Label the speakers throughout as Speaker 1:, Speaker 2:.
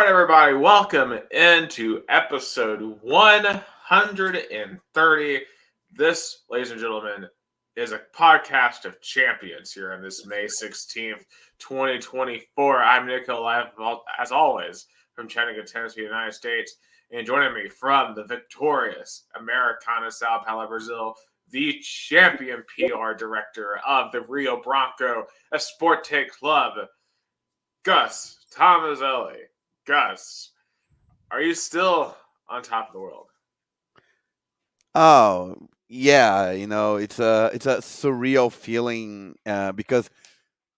Speaker 1: right, everybody, welcome into episode 130. This, ladies and gentlemen, is a podcast of champions here on this May 16th, 2024. I'm Nico, live as always from Chattanooga, Tennessee, United States. And joining me from the victorious Americana Sao Paulo, Brazil, the champion PR director of the Rio Branco Esporte Club, Gus Tomazeli. Gus, are you still on top of the world?
Speaker 2: Oh, yeah, it's a surreal feeling because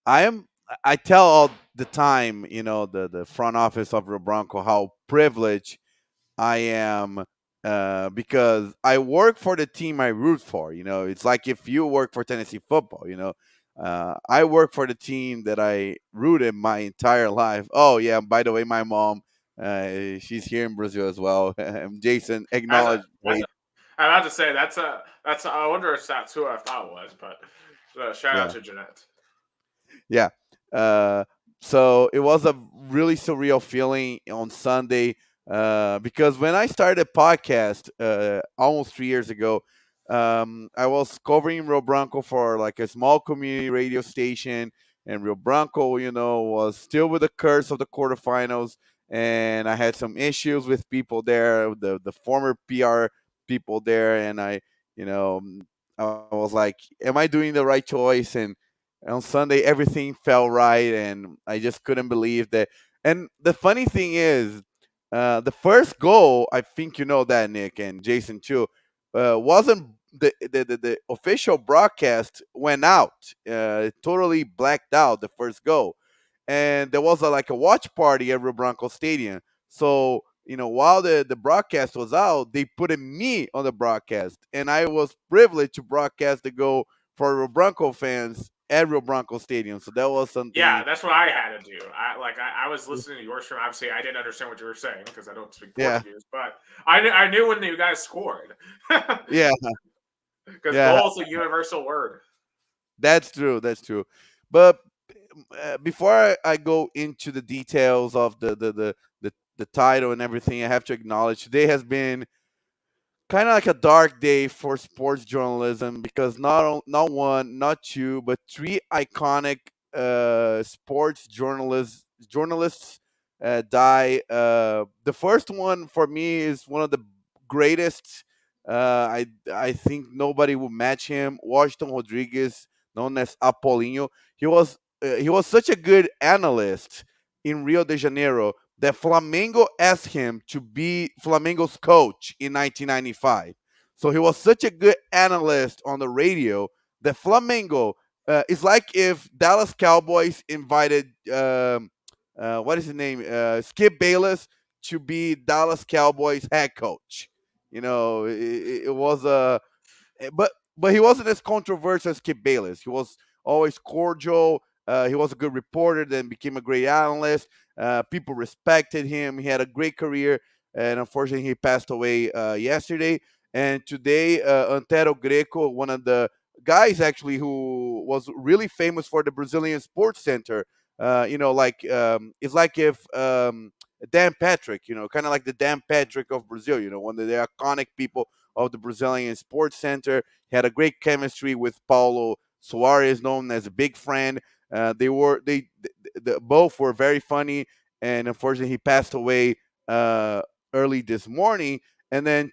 Speaker 2: I am I tell all the time, the front office of Rio Branco how privileged I am because I work for the team I root for. It's like if you work for Tennessee football. I work for the team that I rooted my entire life. Oh yeah, by the way, my mom, she's here in Brazil as well. Jason
Speaker 1: As a,
Speaker 2: acknowledged.
Speaker 1: as a, I'm about to say I wonder if that's who I thought it was, but shout out
Speaker 2: Yeah.
Speaker 1: to Jeanette.
Speaker 2: Yeah. Uh, so it was a really surreal feeling on Sunday because when I started a podcast almost 3 years ago, I was covering Rio Branco for like a small community radio station, and Rio Branco, was still with the curse of the quarterfinals, and I had some issues with people there, the former PR people there, and you know, I was like, "Am I doing the right choice?" And on Sunday, everything fell right, and I just couldn't believe that. And the funny thing is, the first goal, I think you know that, Nick and Jason too, wasn't the official broadcast went out, totally blacked out the first goal, and there was like a watch party at Rio Branco Stadium. So while the broadcast was out, they put me on the broadcast, and I was privileged to broadcast the goal for Rio Branco fans at Rio Branco Stadium. So that was
Speaker 1: Yeah,
Speaker 2: something.
Speaker 1: that's what I had to do. I was listening to your stream. Obviously, I didn't understand what you were saying because I don't speak
Speaker 2: Yeah,
Speaker 1: Portuguese, but I knew when you guys scored
Speaker 2: yeah,
Speaker 1: because
Speaker 2: yeah.
Speaker 1: goal is a universal word.
Speaker 2: That's true. That's true. But before I go into the details of the title and everything, I have to acknowledge today has been kind of like a dark day for sports journalism because not one, not two, but three iconic sports journalists die. The first one for me is one of the greatest. I think nobody will match him. Washington Rodriguez, known as Apolinho. He was such a good analyst in Rio de Janeiro that Flamengo asked him to be Flamengo's coach in 1995. So he was such a good analyst on the radio that Flamengo is like if Dallas Cowboys invited what is his name, Skip Bayless, to be Dallas Cowboys head coach. It was a but he wasn't as controversial as Skip Bayless. He was always cordial. He was a good reporter, then became a great analyst. People respected him. He had a great career, and unfortunately, he passed away yesterday. And today, Antero Greco, one of the guys actually who was really famous for the Brazilian Sports Center. It's like if Dan Patrick, kind of like the Dan Patrick of Brazil, one of the iconic people of the Brazilian Sports Center. He had a great chemistry with Paulo Soares, known as a big friend. They both were very funny, and unfortunately, he passed away uh, early this morning. And then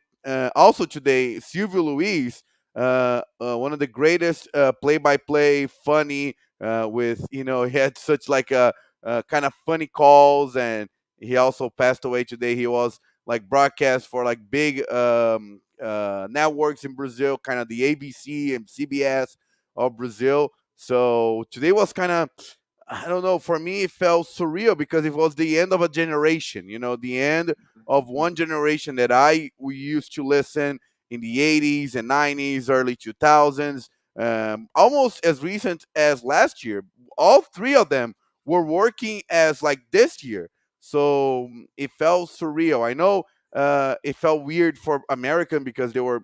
Speaker 2: also today, Silvio Luis, one of the greatest play-by-play, funny with he had such like a kind of funny calls, and he also passed away today. He was like broadcast for like big networks in Brazil, kind of the ABC and CBS of Brazil. So today was kind of, I don't know, for me it felt surreal because it was the end of a generation, the end of one generation that we used to listen in the 80s and 90s, early 2000s, almost as recent as last year. All three of them were working as like this year. So it felt surreal. I know it felt weird for American because they were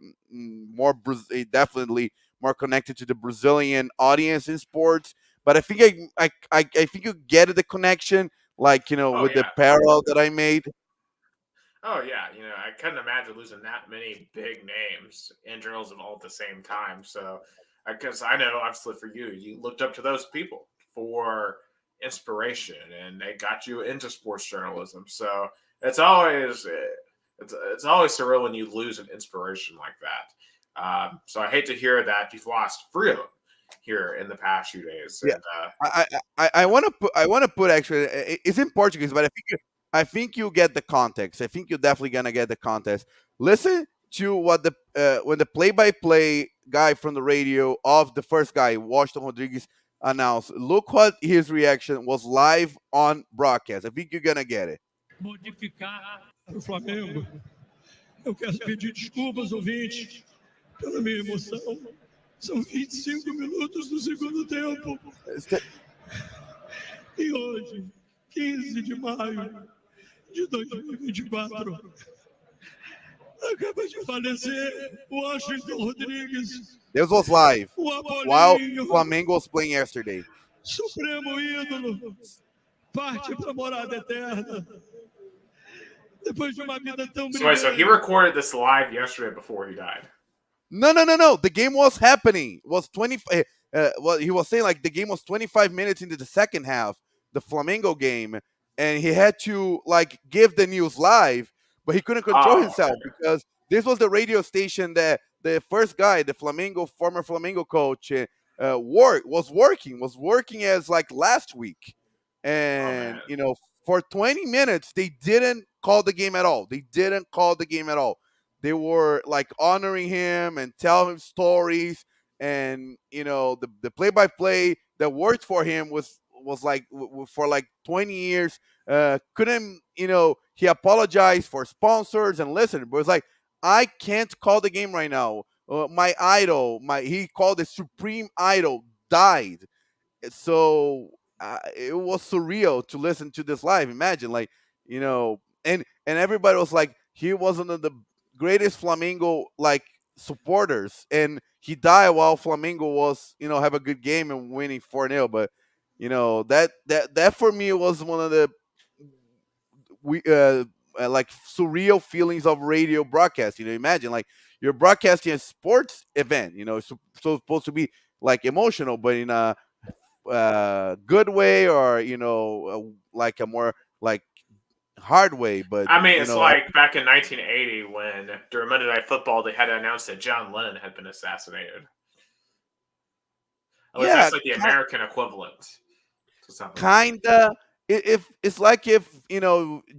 Speaker 2: definitely more connected to the Brazilian audience in sports. But I think I think you get the connection. like
Speaker 1: Oh
Speaker 2: with the
Speaker 1: yeah.
Speaker 2: parallel that I made.
Speaker 1: Oh yeah, I couldn't imagine losing that many big names in journalism all at the same time. So, because I know, obviously, for you, you looked up to those people for inspiration, and they got you into sports journalism. So it's always surreal when you lose an inspiration like that. So I hate to hear that you've lost three of them here in the past few days.
Speaker 2: Yeah,
Speaker 1: And
Speaker 2: I want to put actually it's in Portuguese, but I think you get the context. I think you're definitely gonna get the context. Listen to what the when the play-by-play guy from the radio of the first guy, Washington Rodriguez, announced. Look what his reaction was live on broadcast. I think you're gonna get it.
Speaker 3: Modificar o Flamengo. Eu quero pedir desculpas, ouvintes, pela minha emoção. São 25 minutos do segundo tempo. E hoje, 15 de maio de 2024, acaba de falecer Washington Rodrigues,
Speaker 2: This was live
Speaker 3: o
Speaker 2: while
Speaker 3: Apolinho,
Speaker 2: Flamengo was playing yesterday.
Speaker 3: supremo ídolo, parte para a morada eterna. Depois de uma vida tão
Speaker 1: so, wait, so he
Speaker 3: brilhante.
Speaker 1: recorded this live yesterday before he died.
Speaker 2: No. The game was happening. It was 20. Well, he was saying like the game was 25 minutes into the second half, the Flamengo game, and he had to like give the news live, but he couldn't control
Speaker 1: Oh,
Speaker 2: himself because this was the radio station that the first guy, the former Flamengo coach, was working as like last week,
Speaker 1: oh man.
Speaker 2: and for 20 minutes they didn't call the game at all. They didn't call the game at all. They were like honoring him and telling him stories, and the play-by-play that worked for him was like for like 20 years. Couldn't he apologized for sponsors and listeners, but it's like, I can't call the game right now. My idol, my he called the supreme idol, died. So it was surreal to listen to this live. Imagine, like, and everybody was like, he was one of the greatest Flamengo like supporters, and he died while Flamengo was have a good game and winning 4-0. But that for me was one of the we like surreal feelings of radio broadcast. Imagine like you're broadcasting a sports event. So supposed to be like emotional, but in a good way, or like a more like hard way. But
Speaker 1: I mean, it's like back in 1980 when during Monday Night Football they had to announce that John Lennon had been assassinated. At least
Speaker 2: yeah,
Speaker 1: that's like the American equivalent to something like that.
Speaker 2: kinda. If it's like if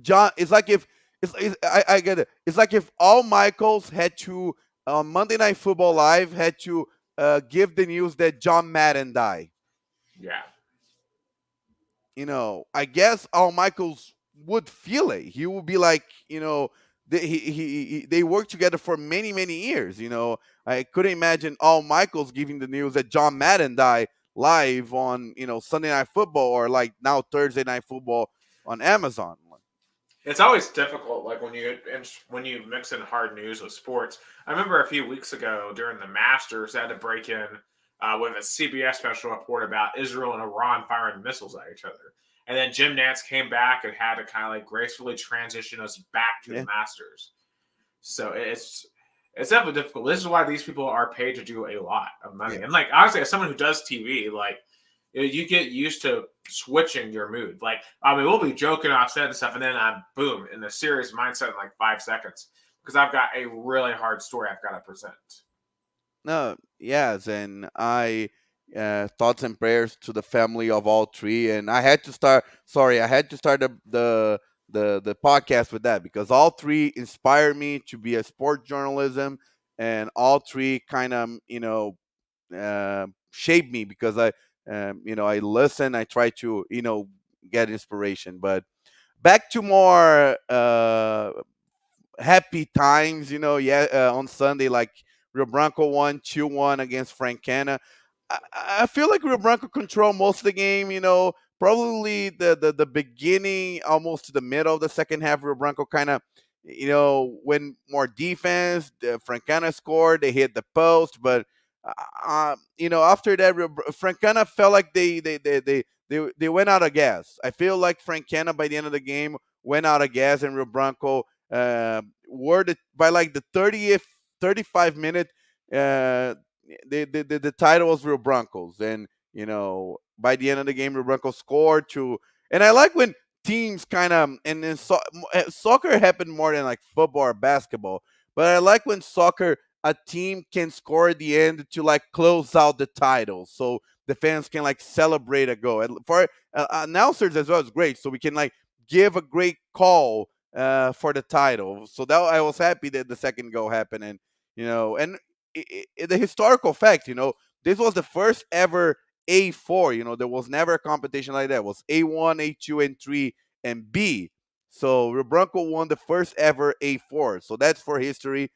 Speaker 2: John, it's like if I get it. It's like if all Michaels had to on Monday Night Football Live had to give the news that John Madden died.
Speaker 1: Yeah.
Speaker 2: I guess Al Michaels would feel it. He would be like, they worked together for many, many years. I couldn't imagine Al Michaels giving the news that John Madden died live on, Sunday Night Football, or like now Thursday Night Football on Amazon.
Speaker 1: It's always difficult, like when you mix in hard news with sports. I remember a few weeks ago during the Masters, they had to break in with a CBS special report about Israel and Iran firing missiles at each other, and then Jim Nantz came back and had to kind of like gracefully transition us back to the
Speaker 2: Yeah.
Speaker 1: Masters. So it's definitely difficult. This is why these people are paid to do a lot of money,
Speaker 2: Yeah.
Speaker 1: and like honestly, as someone who does TV, like you get used to switching your mood. Like, I mean, we'll be joking offset and stuff, and then I'm boom in a serious mindset in like 5 seconds because I've got a really hard story I've got to present.
Speaker 2: No, yes, and I thoughts and prayers to the family of all three. And I had to start. Sorry, I had to start the podcast with that because all three inspired me to be a sport journalism, and all three kind of shaped me because I listen, I try to get inspiration. But back to more happy times, yeah, on Sunday, like Rio Branco won 2-1 against Francana. I feel like Rio Branco controlled most of the game, probably the beginning, almost to the middle of the second half. Rio Branco kind of, went more defense. Francana scored, they hit the post, but after that, Francana felt like they went out of gas. I feel like Francana by the end of the game went out of gas, and Rio Branco by like the 30th 35 minute, the title was Rio Broncos, and by the end of the game, Rio Broncos scored to. And I like when teams kind of, and then soccer happened more than like football or basketball, but I like when soccer, a team can score at the end to like close out the title, so the fans can like celebrate a goal. And for announcers as well, it's great, so we can like give a great call for the title. So that I was happy that the second goal happened, and and the historical fact, this was the first ever A4. There was never a competition like that. It was A1, A2, and 3, and B. So Rio Branco won the first ever A4. So that's for history.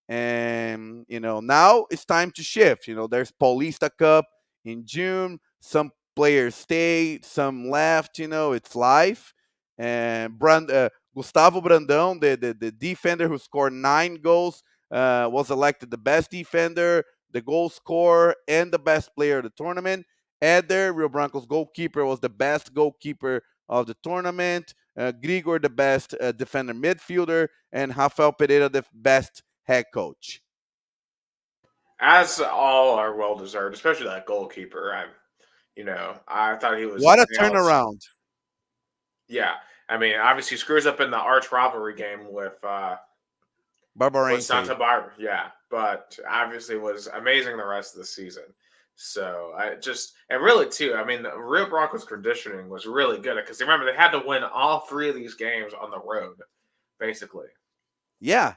Speaker 2: And now it's time to shift. There's Paulista Cup in June. Some players stayed, some left. It's life. And Gustavo Brandão, the defender who scored 9 goals, was elected the best defender, the goal scorer, and the best player of the tournament. Eder, Rio Branco's goalkeeper, was the best goalkeeper of the tournament. Grigor, the best defender midfielder, and Rafael Pereira, the best head coach.
Speaker 1: As all are well deserved, especially that goalkeeper. I thought he was.
Speaker 2: What a turnaround!
Speaker 1: Yeah, I mean, obviously screws up in the arch rivalry game with Santa Barbara. Yeah, but obviously was amazing the rest of the season. So and really too, I mean, the Rio Broncos conditioning was really good because remember they had to win all 3 of these games on the road, basically.
Speaker 2: Yeah,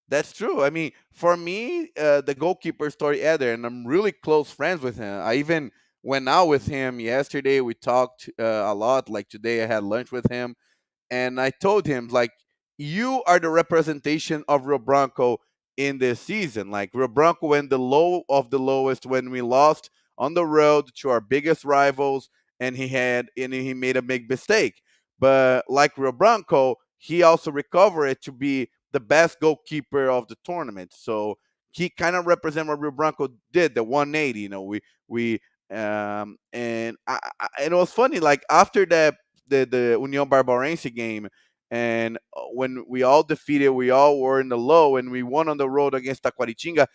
Speaker 2: that's true. I mean, for me, the goalkeeper story Eder, and I'm really close friends with him. I even went out with him yesterday. We talked a lot. Like today, I had lunch with him, and I told him, like, you are the representation of Rio Branco in this season. Like, Rio Branco went the low of the lowest when we lost on the road to our biggest rivals, and he made a big mistake. But like Rio Branco, he also recovered it to be the best goalkeeper of the tournament. So he kind of represents what Rio Branco did, the 180. We and it was funny. Like after the Union Barbarense game, and when we all were in the low, and we won on the road against Taquaritinga.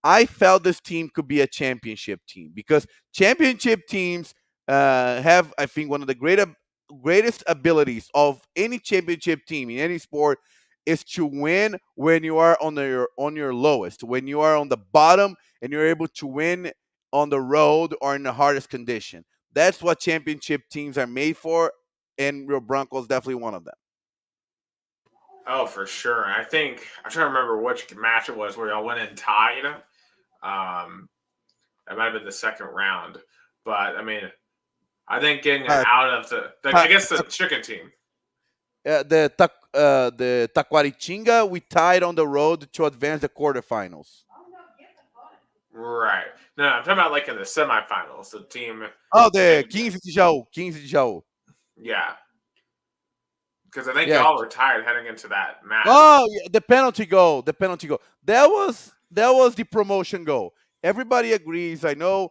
Speaker 2: I felt this team could be a championship team because championship teams have, I think, one of the greatest abilities of any championship team in any sport is to win when you are on your lowest, when you are on the bottom, and you're able to win on the road or in the hardest condition. That's what championship teams are made for, and Rio Branco is definitely one of them.
Speaker 1: Oh, for sure. I think I'm trying to remember which match it was where y'all went in tied. That might have been the second round, but I mean, I think getting out of the chicken team.
Speaker 2: The Taquaritinga, we tied on the road to advance the quarterfinals.
Speaker 1: Right. No, I'm talking about like in the semifinals, the team.
Speaker 2: Oh, the 15 de Jaú.
Speaker 1: Yeah. Because I think y'all were tired heading into that match.
Speaker 2: Oh, yeah, the penalty goal. That was the promotion goal. Everybody agrees. I know,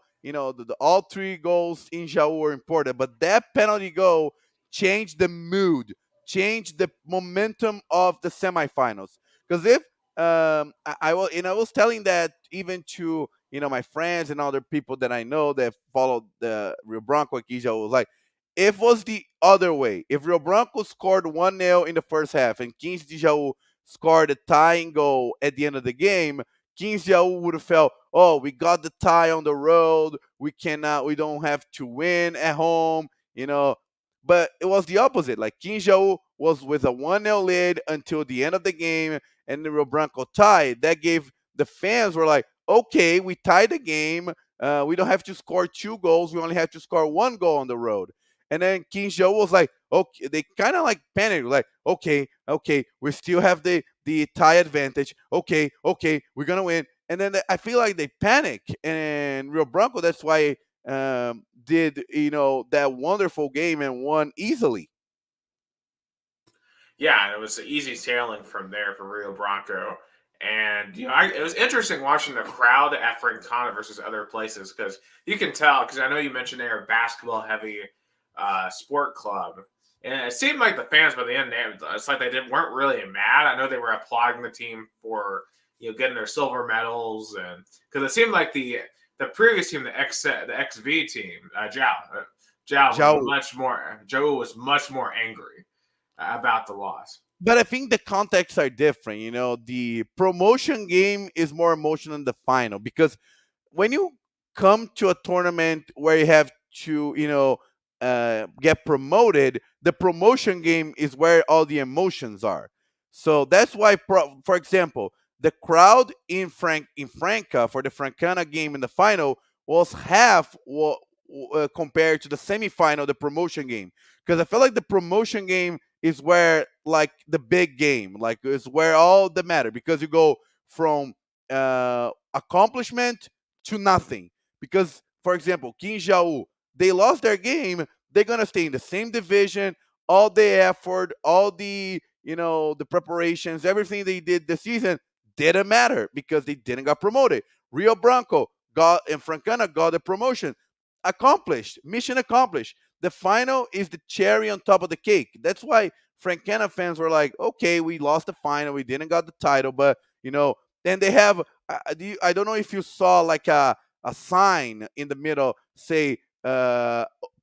Speaker 2: all 3 goals in Jaú were important, but that penalty goal changed the mood, changed the momentum of the semifinals. Because if I was telling that even to my friends and other people that I know that followed the Rio Branco aqui, I was like, if it was the other way, if Rio Branco scored 1-0 in the first half and 15 de Jaú scored a tying goal at the end of the game, 15 de Jaú would have felt, oh, we got the tie on the road. We don't have to win at home, But it was the opposite. Like 15 de Jaú was with a 1-0 lead until the end of the game, and the Rio Branco tied. That gave the fans were like, okay, we tied the game. We don't have to score 2 goals. We only have to score 1 goal on the road. And then 15 de Jaú was like, okay, they kind of like panicked, like, okay, we still have the tie advantage. Okay, we're gonna win. And then I feel like they panic, and Rio Branco, that's why did that wonderful game and won easily.
Speaker 1: Yeah, it was easy sailing from there for Rio Branco. And it was interesting watching the crowd at Francana versus other places because you can tell. Because I know you mentioned they are basketball heavy. sport club. And it seemed like the fans by the end, it's like weren't really mad. I know they were applauding the team for getting their silver medals, and because it seemed like the previous team, the XV team,
Speaker 2: Zhao.
Speaker 1: Joe was much more angry about the loss.
Speaker 2: But I think the contexts are different. The promotion game is more emotional than the final because when you come to a tournament where you have to, get promoted, the promotion game is where all the emotions are. So that's why, for example, the crowd in Franca for the Francana game in the final was half compared to the semifinal, the promotion game, because I feel like the promotion game is where like the big game, like is where all the matter because you go from accomplishment to nothing. Because, for example, King Jau, they lost their game. They're gonna stay in the same division. All the effort, all the preparations, everything they did this season didn't matter because they didn't got promoted. Rio Branco got and Francana got the promotion. Accomplished, mission accomplished. The final is the cherry on top of the cake. That's why Francana fans were like, okay, we lost the final, we didn't got the title, but then they have I don't know if you saw like a sign in the middle say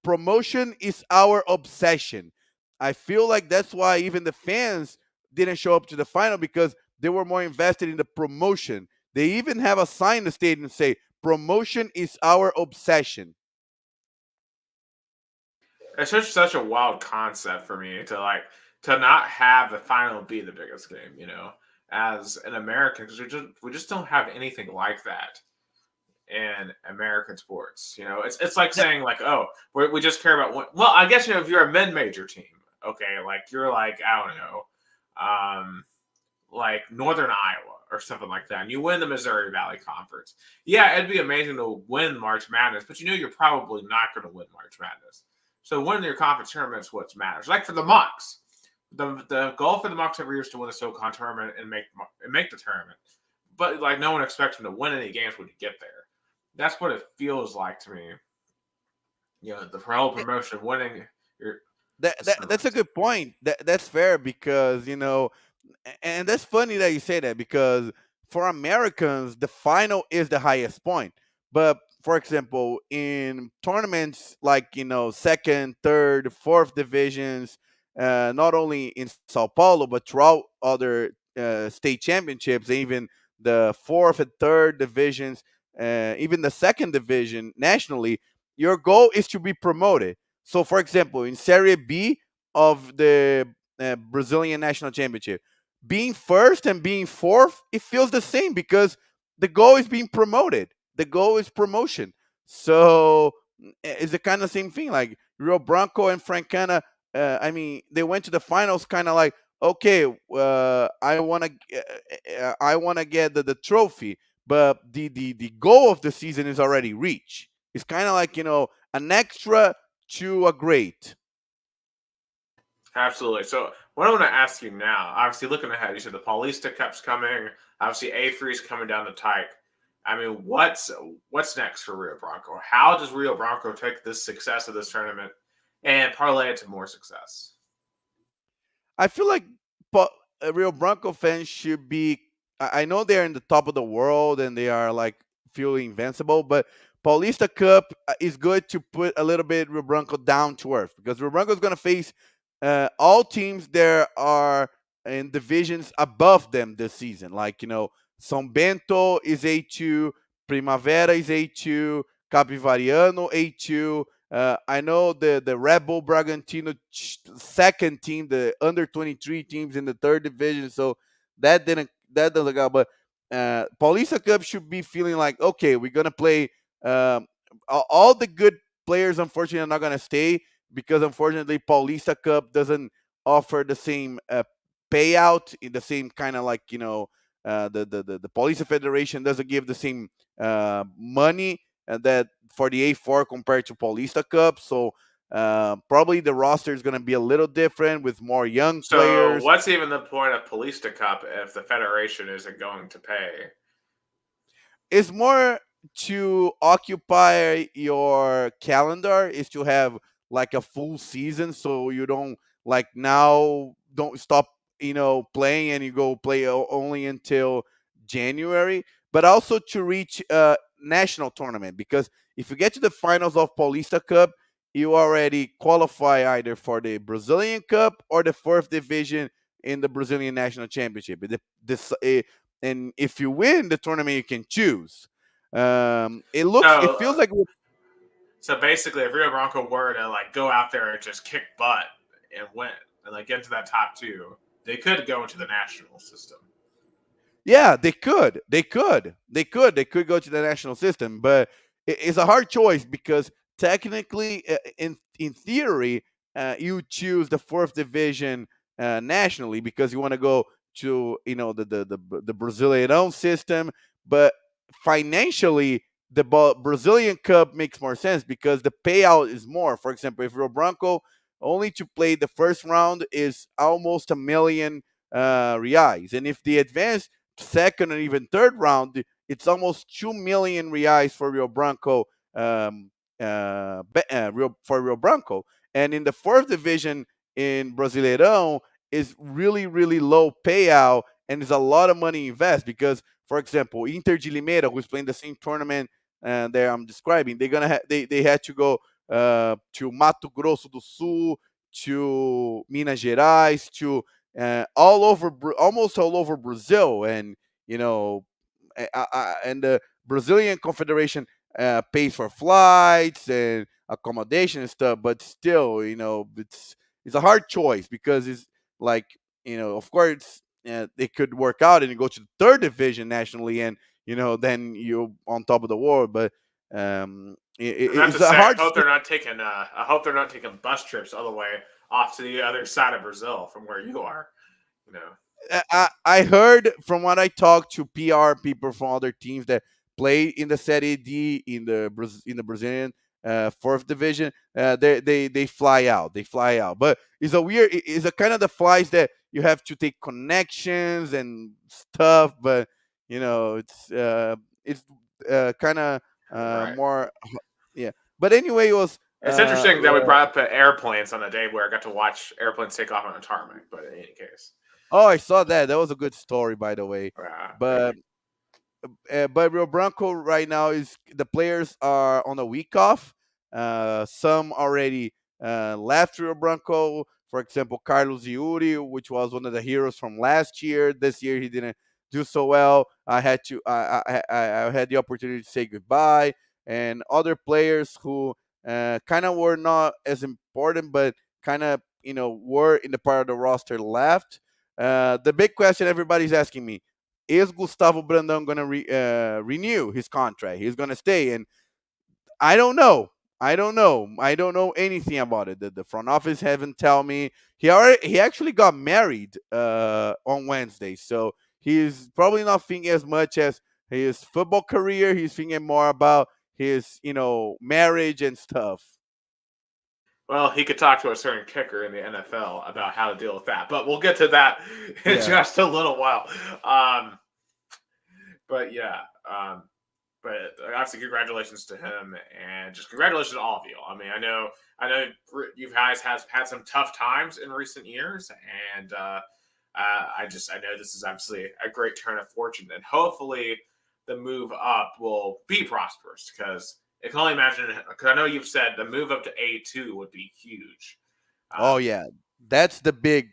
Speaker 2: promotion is our obsession. I feel like that's why even the fans didn't show up to the final because they were more invested in the promotion. They even have a sign in the stadium say promotion is our obsession.
Speaker 1: It's such a wild concept for me to not have the final be the biggest game, as an American, because we just don't have anything like that in American sports. It's like saying like, oh, we just care about one. Well, I guess if you're a mid-major team, okay, like you're like I don't know, like Northern Iowa or something like that, and you win the Missouri Valley Conference. Yeah, it'd be amazing to win March Madness, but you're probably not going to win March Madness. So winning your conference tournament is what matters. Like for the Mocs, the goal for the Mocs every year is to win the SoCon tournament and make the tournament. But like no one expects them to win any games when you get there. That's what it feels like to me. The whole promotion, winning your.
Speaker 2: That's a good point. That's fair because and that's funny that you say that because for Americans the final is the highest point. But for example, in tournaments like second, third, fourth divisions, not only in Sao Paulo but throughout other state championships, even the fourth and third divisions, even the second division nationally, your goal is to be promoted. So, for example, in Serie B of the Brazilian National Championship, being first and being fourth, it feels the same because the goal is being promoted. The goal is promotion. So it's the kind of same thing. Like Rio Branco and Francana, I mean, they went to the finals kind of like, okay, I wanna get the trophy, but the goal of the season is already reached. It's kind of like an extra to a great.
Speaker 1: Absolutely. So what I want to ask you now, obviously looking ahead, you said the Paulista Cup's coming. Obviously A3's coming down the pike. I mean, what's next for Rio Branco? How does Rio Branco take this success of this tournament and parlay it to more success?
Speaker 2: I feel like Rio Branco fans should be. I know they're in the top of the world and they are like feeling invincible, but Paulista Cup is good to put a little bit Rio Branco down to earth because Rio Branco is going to face all teams there are in divisions above them this season. Like São Bento is A2, Primavera is A2, Capivariano A2. I know the Red Bull Bragantino second team, the under 23 teams in the third division. So that doesn't go. But Paulista Cup should be feeling like okay, we're gonna play. All the good players, unfortunately, are not gonna stay because unfortunately Paulista Cup doesn't offer the same payout in the same kind of like the Paulista Federation doesn't give the same money that for the A4 compared to Paulista Cup. So probably the roster is going to be a little different with more young
Speaker 1: So
Speaker 2: players.
Speaker 1: what's even the point of Paulista Cup if the federation isn't going to pay?
Speaker 2: It's more to occupy your calendar, is to have like a full season, so you don't like now don't stop playing and you go play only until January, but also to reach a national tournament, because if you get to the finals of Paulista Cup, you already qualify either for the Brazilian Cup or the fourth division in the Brazilian National Championship. And if you win the tournament, you can choose. It
Speaker 1: So,
Speaker 2: feels like
Speaker 1: so basically, if Rio Bronco were to like go out there and just kick butt and win and like get into that top two, they could go into the national system.
Speaker 2: yeah, they could. They could go to the national system, but it's a hard choice because technically, in theory, you choose the fourth division nationally because you want to go to the Brazilian system, but financially, the Brazilian Cup makes more sense because the payout is more. For example, if Rio Branco only to play the first round is almost $1 million reais, and if they advance second and even third round, it's almost 2 million reais for Rio Branco, for Rio Branco. And in the fourth division in Brasileirão is really, really low payout, and there's a lot of money invest because, for example, Inter de Limeira, who's playing the same tournament that I'm describing, they had to go to Mato Grosso do Sul, to Minas Gerais, to almost all over Brazil, and you know, and the Brazilian Confederation pays for flights and accommodation and stuff. But still, it's a hard choice because it's like of course, they could work out and you go to the third division nationally, and then you're on top of the world. But
Speaker 1: And not to
Speaker 2: it's a
Speaker 1: say, I
Speaker 2: hard.
Speaker 1: hope they're not taking. I hope they're not taking bus trips all the way off to the other side of Brazil from where you are. You know,
Speaker 2: I heard from what I talked to PR people from other teams that play in the Serie D in the Brazilian fourth division. They fly out. They fly out. But it's a kind of the flies that you have to take connections and stuff. But it's kind of
Speaker 1: right?
Speaker 2: more, yeah. But anyway, it was
Speaker 1: It's interesting that we brought up airplanes on a day where I got to watch airplanes take off on a tarmac. But in any case,
Speaker 2: oh, I saw that. That was a good story, by the way.
Speaker 1: thank
Speaker 2: But
Speaker 1: you.
Speaker 2: Rio Branco right now is the players are on a week off. Some already left Rio Branco. For example, Carlos Iuri, which was one of the heroes from last year. This year he didn't do so well. I had the opportunity to say goodbye, and other players who kind of were not as important, but kind of were in the part of the roster left. The big question everybody's asking me: is Gustavo Brandão going to renew his contract? He's going to stay, and I don't know. I don't know. I don't know anything about it. The front office haven't tell me. He actually got married on Wednesday, so he's probably not thinking as much as his football career. He's thinking more about his marriage and stuff.
Speaker 1: Well, he could talk to a certain kicker in the NFL about how to deal with that, but we'll get to that in
Speaker 2: Yeah.
Speaker 1: just a little while. But yeah, but obviously, congratulations to him, and just congratulations to all of you. I mean, I know, you guys have had some tough times in recent years, and I know this is absolutely a great turn of fortune, and hopefully, the move up will be prosperous because. I can only imagine, because I know you've said the move up to A2 would be huge.
Speaker 2: Oh yeah, that's the big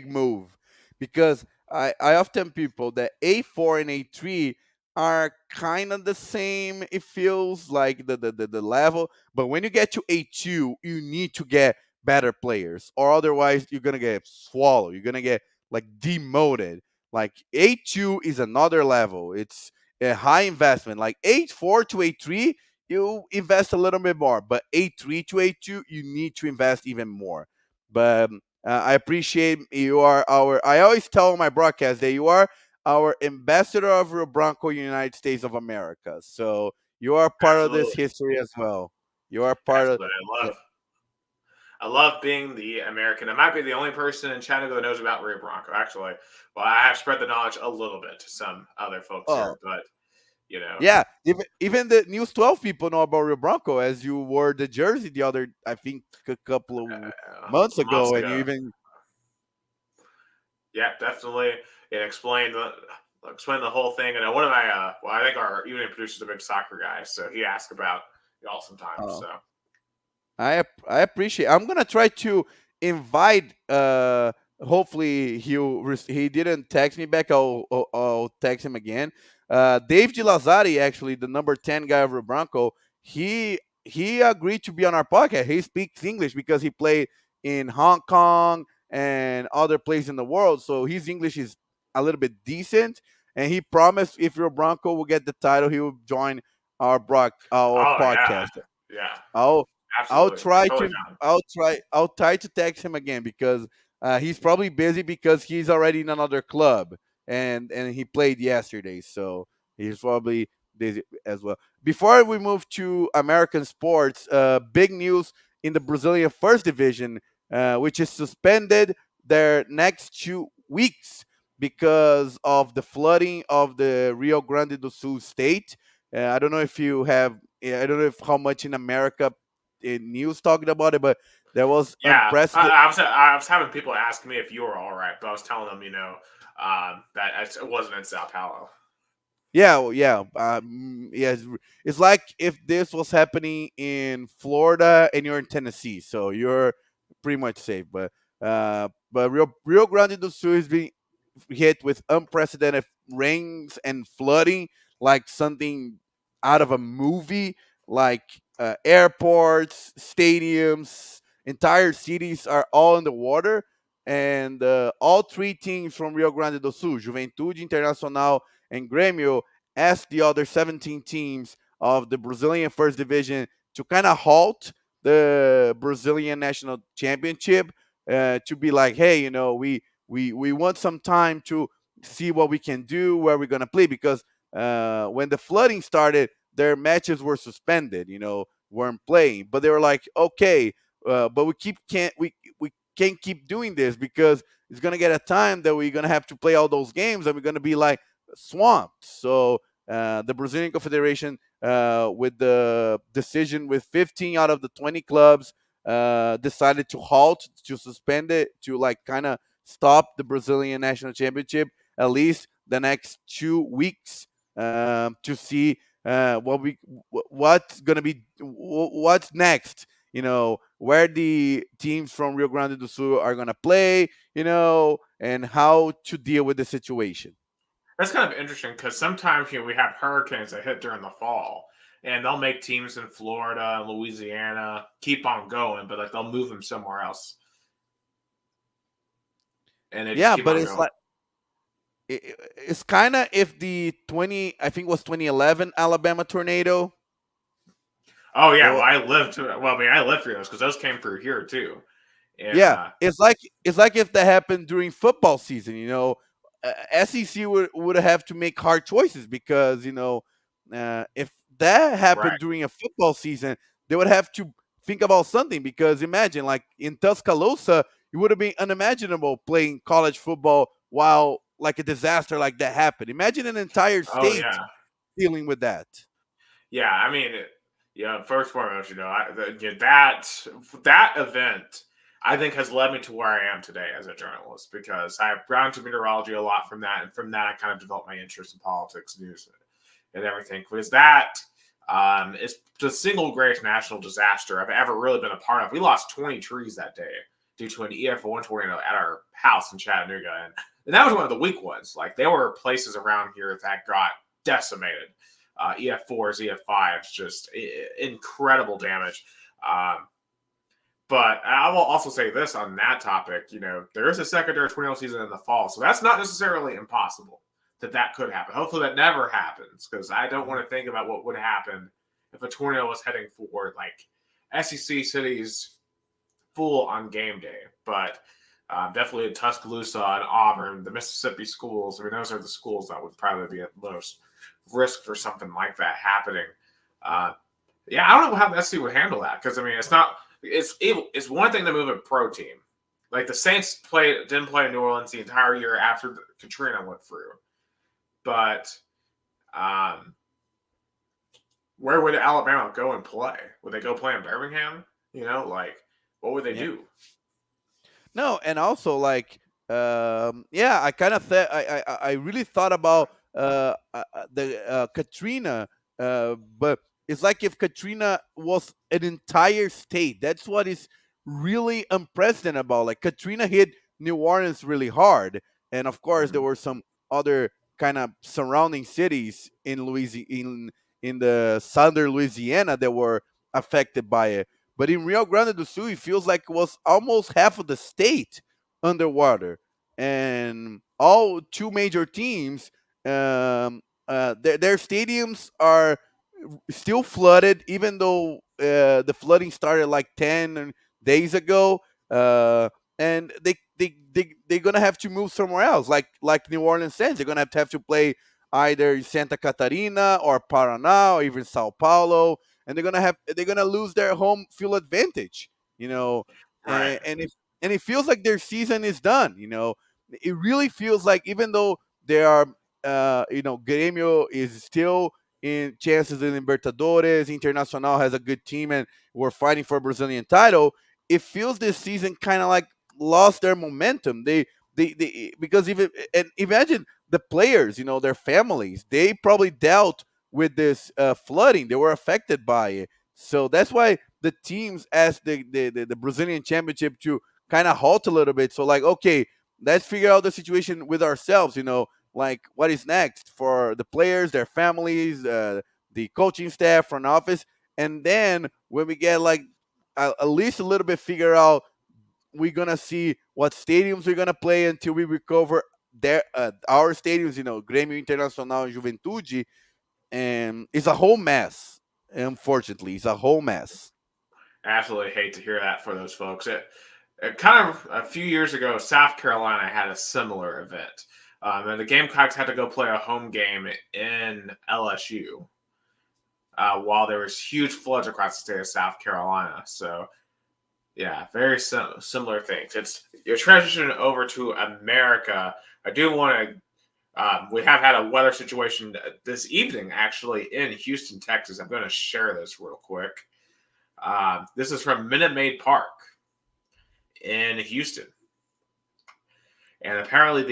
Speaker 2: move, because I often tell people that A4 and A3 are kind of the same. It feels like the level, but when you get to A2, you need to get better players, or otherwise you're gonna get swallowed. You're gonna get like demoted. Like A2 is another level. It's a high investment. Like A4 to A3, you invest a little bit more, but A3 to A2, you need to invest even more. But I appreciate you are our. I always tell my broadcast that you are our ambassador of Rio Branco, United States of America. So you are part of this
Speaker 1: Absolutely,
Speaker 2: history as well. You are part of.
Speaker 1: absolutely. I love being the American. I might be the only person in Chattanooga that knows about Rio Bronco. Actually, well, I have spread the knowledge a little bit to some other folks
Speaker 2: Oh,
Speaker 1: here, but You know.
Speaker 2: Yeah, even the News 12 people know about Rio Branco, as you wore the jersey the other, I think, a couple of months
Speaker 1: Months
Speaker 2: ago, and you
Speaker 1: ago.
Speaker 2: even
Speaker 1: Yeah, definitely. It explained the whole thing. And one of my, I think our evening producer's a big soccer guy, so he asked about y'all sometimes.
Speaker 2: uh,
Speaker 1: So
Speaker 2: I appreciate. I'm gonna try to invite. Hopefully he didn't text me back. I'll text him again. Dave De Lazari, actually the number 10 guy of Rio Branco, he agreed to be on our podcast. He speaks English because he played in Hong Kong and other places in the world, so his English is a little bit decent. And he promised if Rio Branco will get the title, he will join our
Speaker 1: oh yeah,
Speaker 2: podcast.
Speaker 1: yeah,
Speaker 2: I'll I'll
Speaker 1: absolutely,
Speaker 2: try
Speaker 1: totally
Speaker 2: to
Speaker 1: down.
Speaker 2: I'll try to text him again because he's probably busy because he's already in another club and he played yesterday, so he's probably busy as well. Before we move to American sports, big news in the Brazilian First Division, which is suspended their next 2 weeks because of the flooding of the Rio Grande do Sul state. I don't know if you have. I don't know if how much in America in news talking about it, but there was
Speaker 1: Yeah,
Speaker 2: unprecedented.
Speaker 1: I was having people ask me if you were all right, but I was telling them, that it wasn't in Sao Paulo.
Speaker 2: Yeah, well, yeah, yeah. It's like if this was happening in Florida and you're in Tennessee, so you're pretty much safe. But Rio Grande do Sul is being hit with unprecedented rains and flooding, like something out of a movie. Like airports, stadiums, entire cities are all in the water, and all three teams from Rio Grande do Sul, Juventude, Internacional, and Grêmio, asked the other 17 teams of the Brazilian First Division to kind of halt the Brazilian National Championship, to be like, hey, we want some time to see what we can do, where we're gonna play, because when the flooding started, their matches were suspended. Weren't playing, but they were like, okay, but we can't keep doing this because it's gonna get a time that we're gonna have to play all those games and we're gonna be like swamped. So the Brazilian Confederation, with the decision with 15 out of the 20 clubs, decided to halt, to suspend it, to like kind of stop the Brazilian National Championship at least the next 2 weeks, to see what's gonna be what's next. Where the teams from Rio Grande do Sul are gonna play. And how to deal with the situation.
Speaker 1: That's kind of interesting because sometimes we have hurricanes that hit during the fall, and they'll make teams in Florida and Louisiana keep on going, but like they'll move them somewhere else, and they just
Speaker 2: Yeah,
Speaker 1: keep
Speaker 2: but
Speaker 1: on
Speaker 2: it's
Speaker 1: going.
Speaker 2: like it's kind of if the 20, I think it was 2011 Alabama tornado.
Speaker 1: Oh
Speaker 2: There
Speaker 1: yeah, well
Speaker 2: was,
Speaker 1: I lived. Well, I mean, I lived through those because those came through here too, and
Speaker 2: yeah, it's like if that happened during football season. SEC would have to make hard choices because if that
Speaker 1: right.
Speaker 2: happened during a football season, they would have to think about something. Because imagine, like in Tuscaloosa, it would have been unimaginable playing college football while like a disaster like that happened. Imagine an entire
Speaker 1: Oh
Speaker 2: state
Speaker 1: yeah,
Speaker 2: dealing with that.
Speaker 1: yeah. I mean, yeah. First and foremost, that event I think has led me to where I am today as a journalist because I've gone to meteorology a lot from that, and from that I kind of developed my interest in politics, news, and everything. Because that is the single greatest national disaster I've ever really been a part of. We lost 20 trees that day due to an EF1 tornado at our house in Chattanooga, and that was one of the weak ones. Like there were places around here that got decimated. EF4s, EF5s, just incredible damage. But I will also say this on that topic, there is a secondary tornado season in the fall, so that's not necessarily impossible that could happen. Hopefully that never happens because I don't want to think about what would happen if a tornado was heading for like SEC cities full on game day. But definitely in Tuscaloosa and Auburn, the Mississippi schools, I mean, those are the schools that would probably be at most risk for something like that happening. Uh, yeah, I don't know how the SC would handle that because I mean, it's one thing to move a pro team. Like the Saints didn't play in New Orleans the entire year after Katrina went through, but where would Alabama go and play? Would they go play in Birmingham? Like what would they
Speaker 2: Yeah.
Speaker 1: do?
Speaker 2: No, and also like, yeah, I kind of I really thought about the Katrina, but it's like if Katrina was an entire state. That's what is really unprecedented about. Like Katrina hit New Orleans really hard, and of course there
Speaker 1: Mhm.
Speaker 2: were some other kind of surrounding cities in in the southern Louisiana that were affected by it. But in Rio Grande do Sul, it feels like it was almost half of the state underwater, and all two major teams, their stadiums are still flooded, even though the flooding started like 10 days ago. Uh, and they're gonna have to move somewhere else, like New Orleans Saints. They're gonna have to play either in Santa Catarina or Paraná or even Sao Paulo, and they're gonna lose their home field advantage. You know,
Speaker 1: Right.
Speaker 2: and it feels like their season is done. It really feels like, even though they are, Grêmio is still in chances in Libertadores, Internacional has a good team, and we're fighting for a Brazilian title. It feels this season kind of like lost their momentum. They because even, and imagine the players, their families, they probably dealt with this flooding. They were affected by it. So that's why the teams asked the Brazilian championship to kind of halt a little bit. So, like, okay, let's figure out the situation with ourselves, like what is next for the players, their families, the coaching staff, front office. And then when we get like at least a little bit figure out, we're gonna see what stadiums we're gonna play until we recover our stadiums, Grêmio, Internacional, and Juventude. And it's a whole mess. Unfortunately, it's a whole mess.
Speaker 1: Absolutely hate to hear that for those folks. It kind of a few years ago, South Carolina had a similar event. And the Gamecocks had to go play a home game in LSU while there was huge floods across the state of South Carolina. So, yeah, very similar things. It's you're transitioning over to America. I do want to. We have had a weather situation this evening, actually, in Houston, Texas. I'm going to share this real quick. This is from Minute Maid Park in Houston. And apparently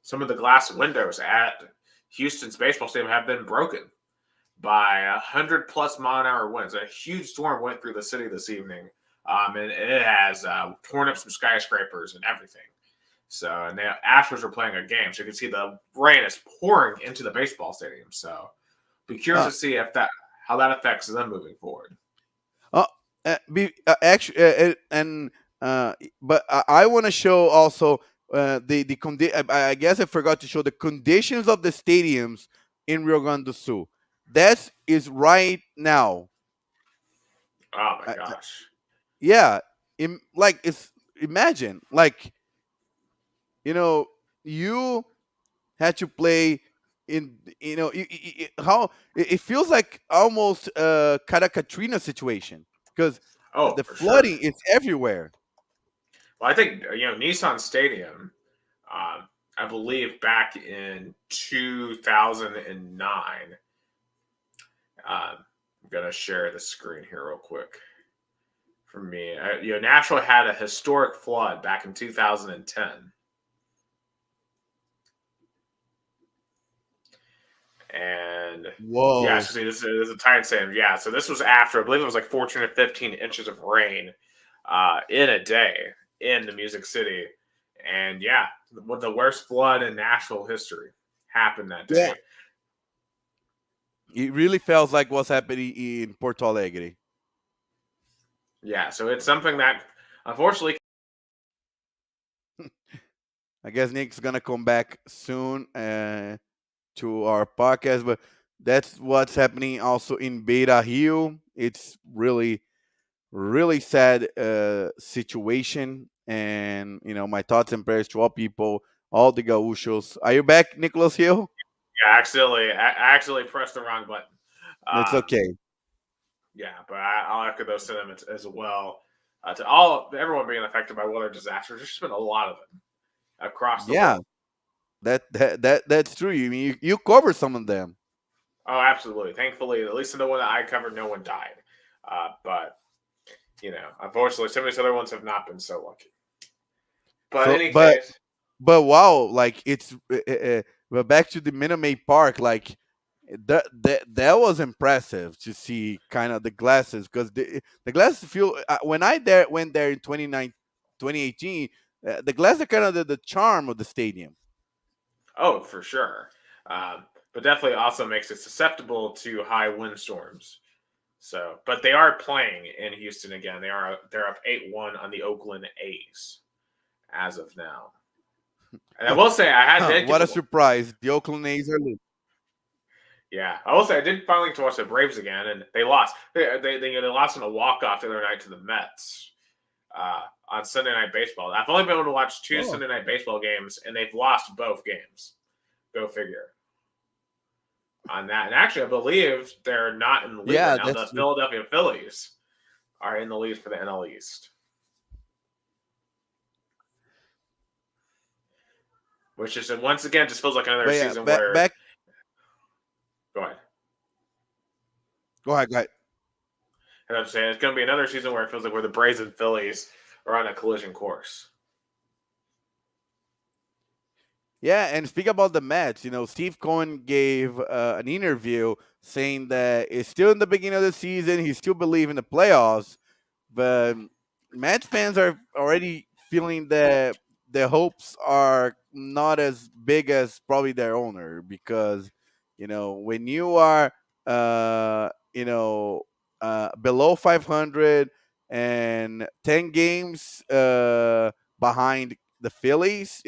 Speaker 1: some of the glass windows at Houston's baseball stadium have been broken by 100+ mile-an-hour winds. A huge storm went through the city this evening, and it has torn up some skyscrapers and everything. So, and the Astros are playing a game, so you can see the rain is pouring into the baseball stadium. So, be curious
Speaker 2: Uh,
Speaker 1: to see how that affects them moving forward.
Speaker 2: uh, Actually, and but I want to show also I guess I forgot to show the conditions of the stadiums in Rio Grande do Sul. That is right now.
Speaker 1: Oh my
Speaker 2: Uh,
Speaker 1: gosh!
Speaker 2: yeah, like, it's, imagine, like, you had to play in, how it feels like almost a kind of Katrina situation, because
Speaker 1: Oh,
Speaker 2: the
Speaker 1: for sure.
Speaker 2: flooding is everywhere.
Speaker 1: Well, I think Nissan Stadium. I believe back in 2009. I'm gonna share the screen here real quick. For me, Nashville had a historic flood back in 2010, and yeah,
Speaker 2: Whoa.
Speaker 1: so see, this is a time stamp. Yeah, so this was after, I believe it was like 14 or 15 inches of rain in a day in the Music City, and yeah, the worst flood in Nashville history happened that
Speaker 2: Yeah,
Speaker 1: day.
Speaker 2: it really feels like what's happening in Porto Alegre.
Speaker 1: Yeah, so it's something that unfortunately.
Speaker 2: I guess Nick's gonna come back soon to our podcast, but that's what's happening also in Beira Rio. It's really, really sad situation, and my thoughts and prayers to all people, all the gauchos. Are you back, Nicholas Hill?
Speaker 1: Yeah, I accidentally pressed the wrong button.
Speaker 2: It's
Speaker 1: Um,
Speaker 2: okay.
Speaker 1: yeah, but I'll echo those sentiments as well. To everyone being affected by weather disasters, there's just been a lot of them across the
Speaker 2: Yeah,
Speaker 1: world.
Speaker 2: that's true. You mean you cover some of them?
Speaker 1: Oh, absolutely. Thankfully, at least in the one that I covered, no one died. But unfortunately, some of these other ones have not been so lucky. But in
Speaker 2: So,
Speaker 1: any case,
Speaker 2: but wow, like but back to the Minute Maid Park, like that was impressive to see kind of the glasses because the glasses feel when went there in 2018, the glasses are kind of the charm of the stadium.
Speaker 1: oh, for sure. But definitely also makes it susceptible to high windstorms. So, but they are playing in Houston again. They're up 8-1 on the Oakland A's as of now. And I will say did get
Speaker 2: What
Speaker 1: to
Speaker 2: a surprise! The Oakland A's are losing.
Speaker 1: yeah, I will say I did finally get to watch the Braves again, and they lost. They lost in a walk off the other night to the Mets on Sunday Night Baseball. I've only been able to watch two
Speaker 2: Oh,
Speaker 1: Sunday Night Baseball games, and they've lost both games. Go figure on that. And actually, I believe they're not in the lead right
Speaker 2: yeah,
Speaker 1: now. The
Speaker 2: that's true.
Speaker 1: Philadelphia Phillies are in the lead for the NL East, which is once again just feels like another
Speaker 2: But yeah,
Speaker 1: season where.
Speaker 2: back.
Speaker 1: Go ahead.
Speaker 2: Go ahead, go ahead.
Speaker 1: And I'm saying it's going to be another season where it feels like where the Braves and Phillies are on a collision course.
Speaker 2: Yeah, and speak about the Mets. Steve Cohen gave an interview saying that it's still in the beginning of the season. He still believes in the playoffs, but Mets fans are already feeling that their hopes are not as big as probably their owner because when you are below 500 and 10 games behind the Phillies,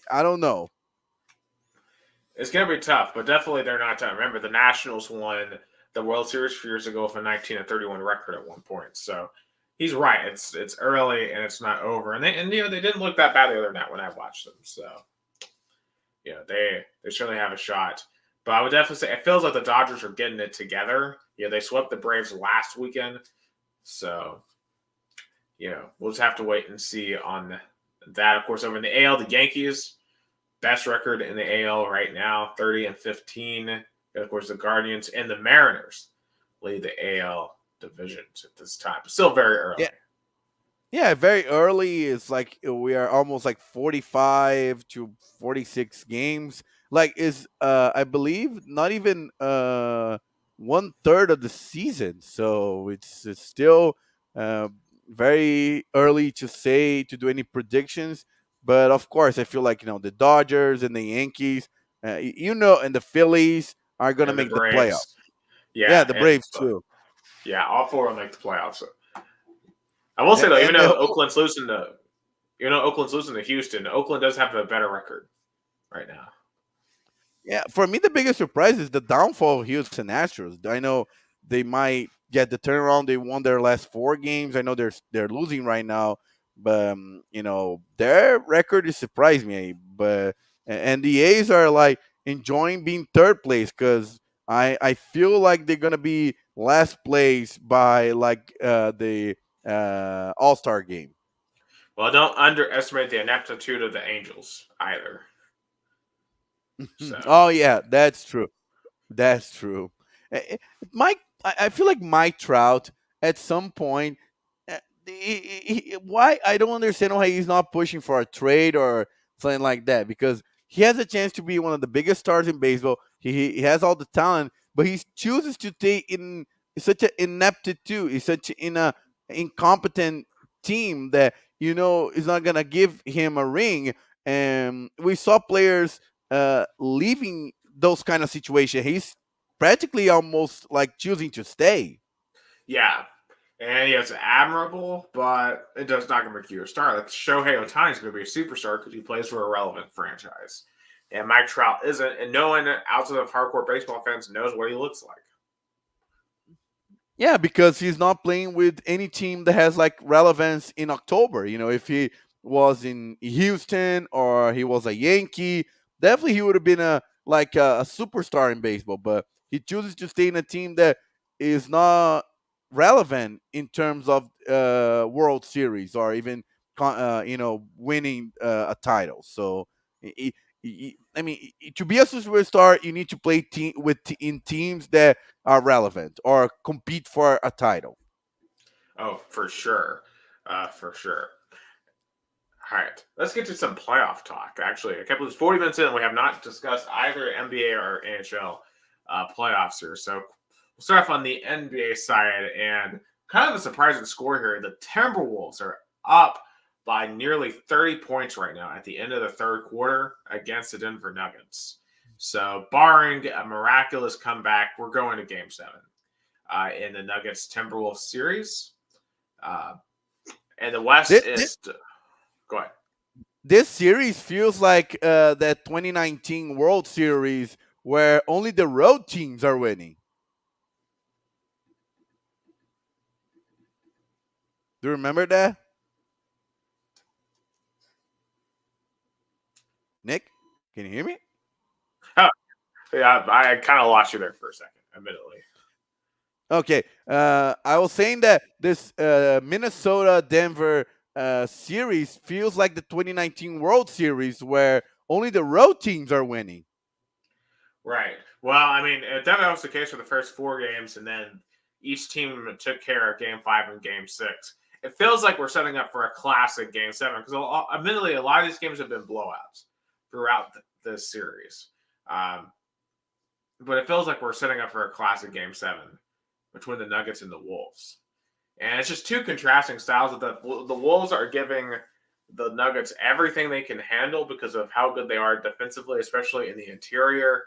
Speaker 2: I don't know.
Speaker 1: It's going to be tough, but definitely they're not done. Remember, the Nationals won the World Series a few years ago with a 19-31 record at one point. So he's right. It's early and it's not over. And they didn't look that bad the other night when I watched them. So they certainly have a shot. But I would definitely say it feels like the Dodgers are getting it together. They swept the Braves last weekend. So we'll just have to wait and see on that. Of course, over in the AL, the Yankees, best record in the AL right now, 30-15. And of course, the Guardians and the Mariners lead the AL divisions at this time. But still very early.
Speaker 2: Yeah, yeah, very early. It's like we are almost like 45 to 46 games. Like is I believe not even 1/3 of the season. So it's still uh, very early to do any predictions. But of course, I feel like the Dodgers and the Yankees, and the Phillies are gonna
Speaker 1: And the
Speaker 2: make the playoff.
Speaker 1: Braves.
Speaker 2: Yeah,
Speaker 1: Yeah,
Speaker 2: the
Speaker 1: and
Speaker 2: Braves too.
Speaker 1: yeah, all four will make the playoffs. I will say though,
Speaker 2: And the whole
Speaker 1: Even though Oakland's losing to Houston, Oakland does have a better record right now.
Speaker 2: Yeah, for me, the biggest surprise is the downfall of Houston Astros. I know they might get the turnaround. They won their last 4 games. I know they're losing right now, but their record is surprised me. But and the A's are like enjoying being third place because I feel like they're gonna be last place by like the All Star game.
Speaker 1: Well, don't underestimate the ineptitude of the Angels either. So
Speaker 2: Oh yeah, that's true. That's true. Eh, eh, Mike, I feel like Mike Trout at some point. Why I don't understand why he's not pushing for a trade or something like that because he has a chance to be one of the biggest stars in baseball. He has all the talent, but he chooses to take in such an ineptitude. He's such in a incompetent team that is not gonna give him a ring. And we saw players leaving those kind of situations. He's practically almost like choosing to stay.
Speaker 1: yeah, and it's admirable, but it does not going to make you a star. Like Shohei Ohtani is going to be a superstar because he plays for a relevant franchise, and Mike Trout isn't. And no one outside of hardcore baseball fans knows what he looks like.
Speaker 2: Yeah, because he's not playing with any team that has like relevance in October. If he was in Houston or he was a Yankee, definitely he would have been a superstar in baseball. But he chooses to stay in a team that is not relevant in terms of World Series or even winning a title. So I mean, to be a superstar, you need to play in teams that are relevant or compete for a title.
Speaker 1: Oh, for sure. For sure. All right, let's get to some playoff talk. Actually, I can't believe 40 minutes in, we have not discussed either NBA or NHL playoffs here. So we'll start off on the NBA side, and kind of a surprising score here. The Timberwolves are up by nearly 30 points right now at the end of the third quarter against the Denver Nuggets. So, barring a miraculous comeback, we're going to Game 7 in the Nuggets Timberwolves series. And the West is. Go ahead.
Speaker 2: This series feels like that 2019 World Series where only the road teams are winning. Do you remember that? Nick, can you hear me?
Speaker 1: Oh, yeah, I kind of lost you there for a second, admittedly.
Speaker 2: Okay. I was saying that this Minnesota Denver series feels like the 2019 World Series where only the road teams are winning.
Speaker 1: Right. Well, I mean, that was the case for the first 4 games, and then each team took care of Game 5 and Game 6. It feels like we're setting up for a classic Game 7 because, admittedly, a lot of these games have been blowouts throughout this series. But it feels like we're setting up for a classic Game 7 between the Nuggets and the Wolves. And it's just two contrasting styles. The Wolves are giving the Nuggets everything they can handle because of how good they are defensively, especially in the interior.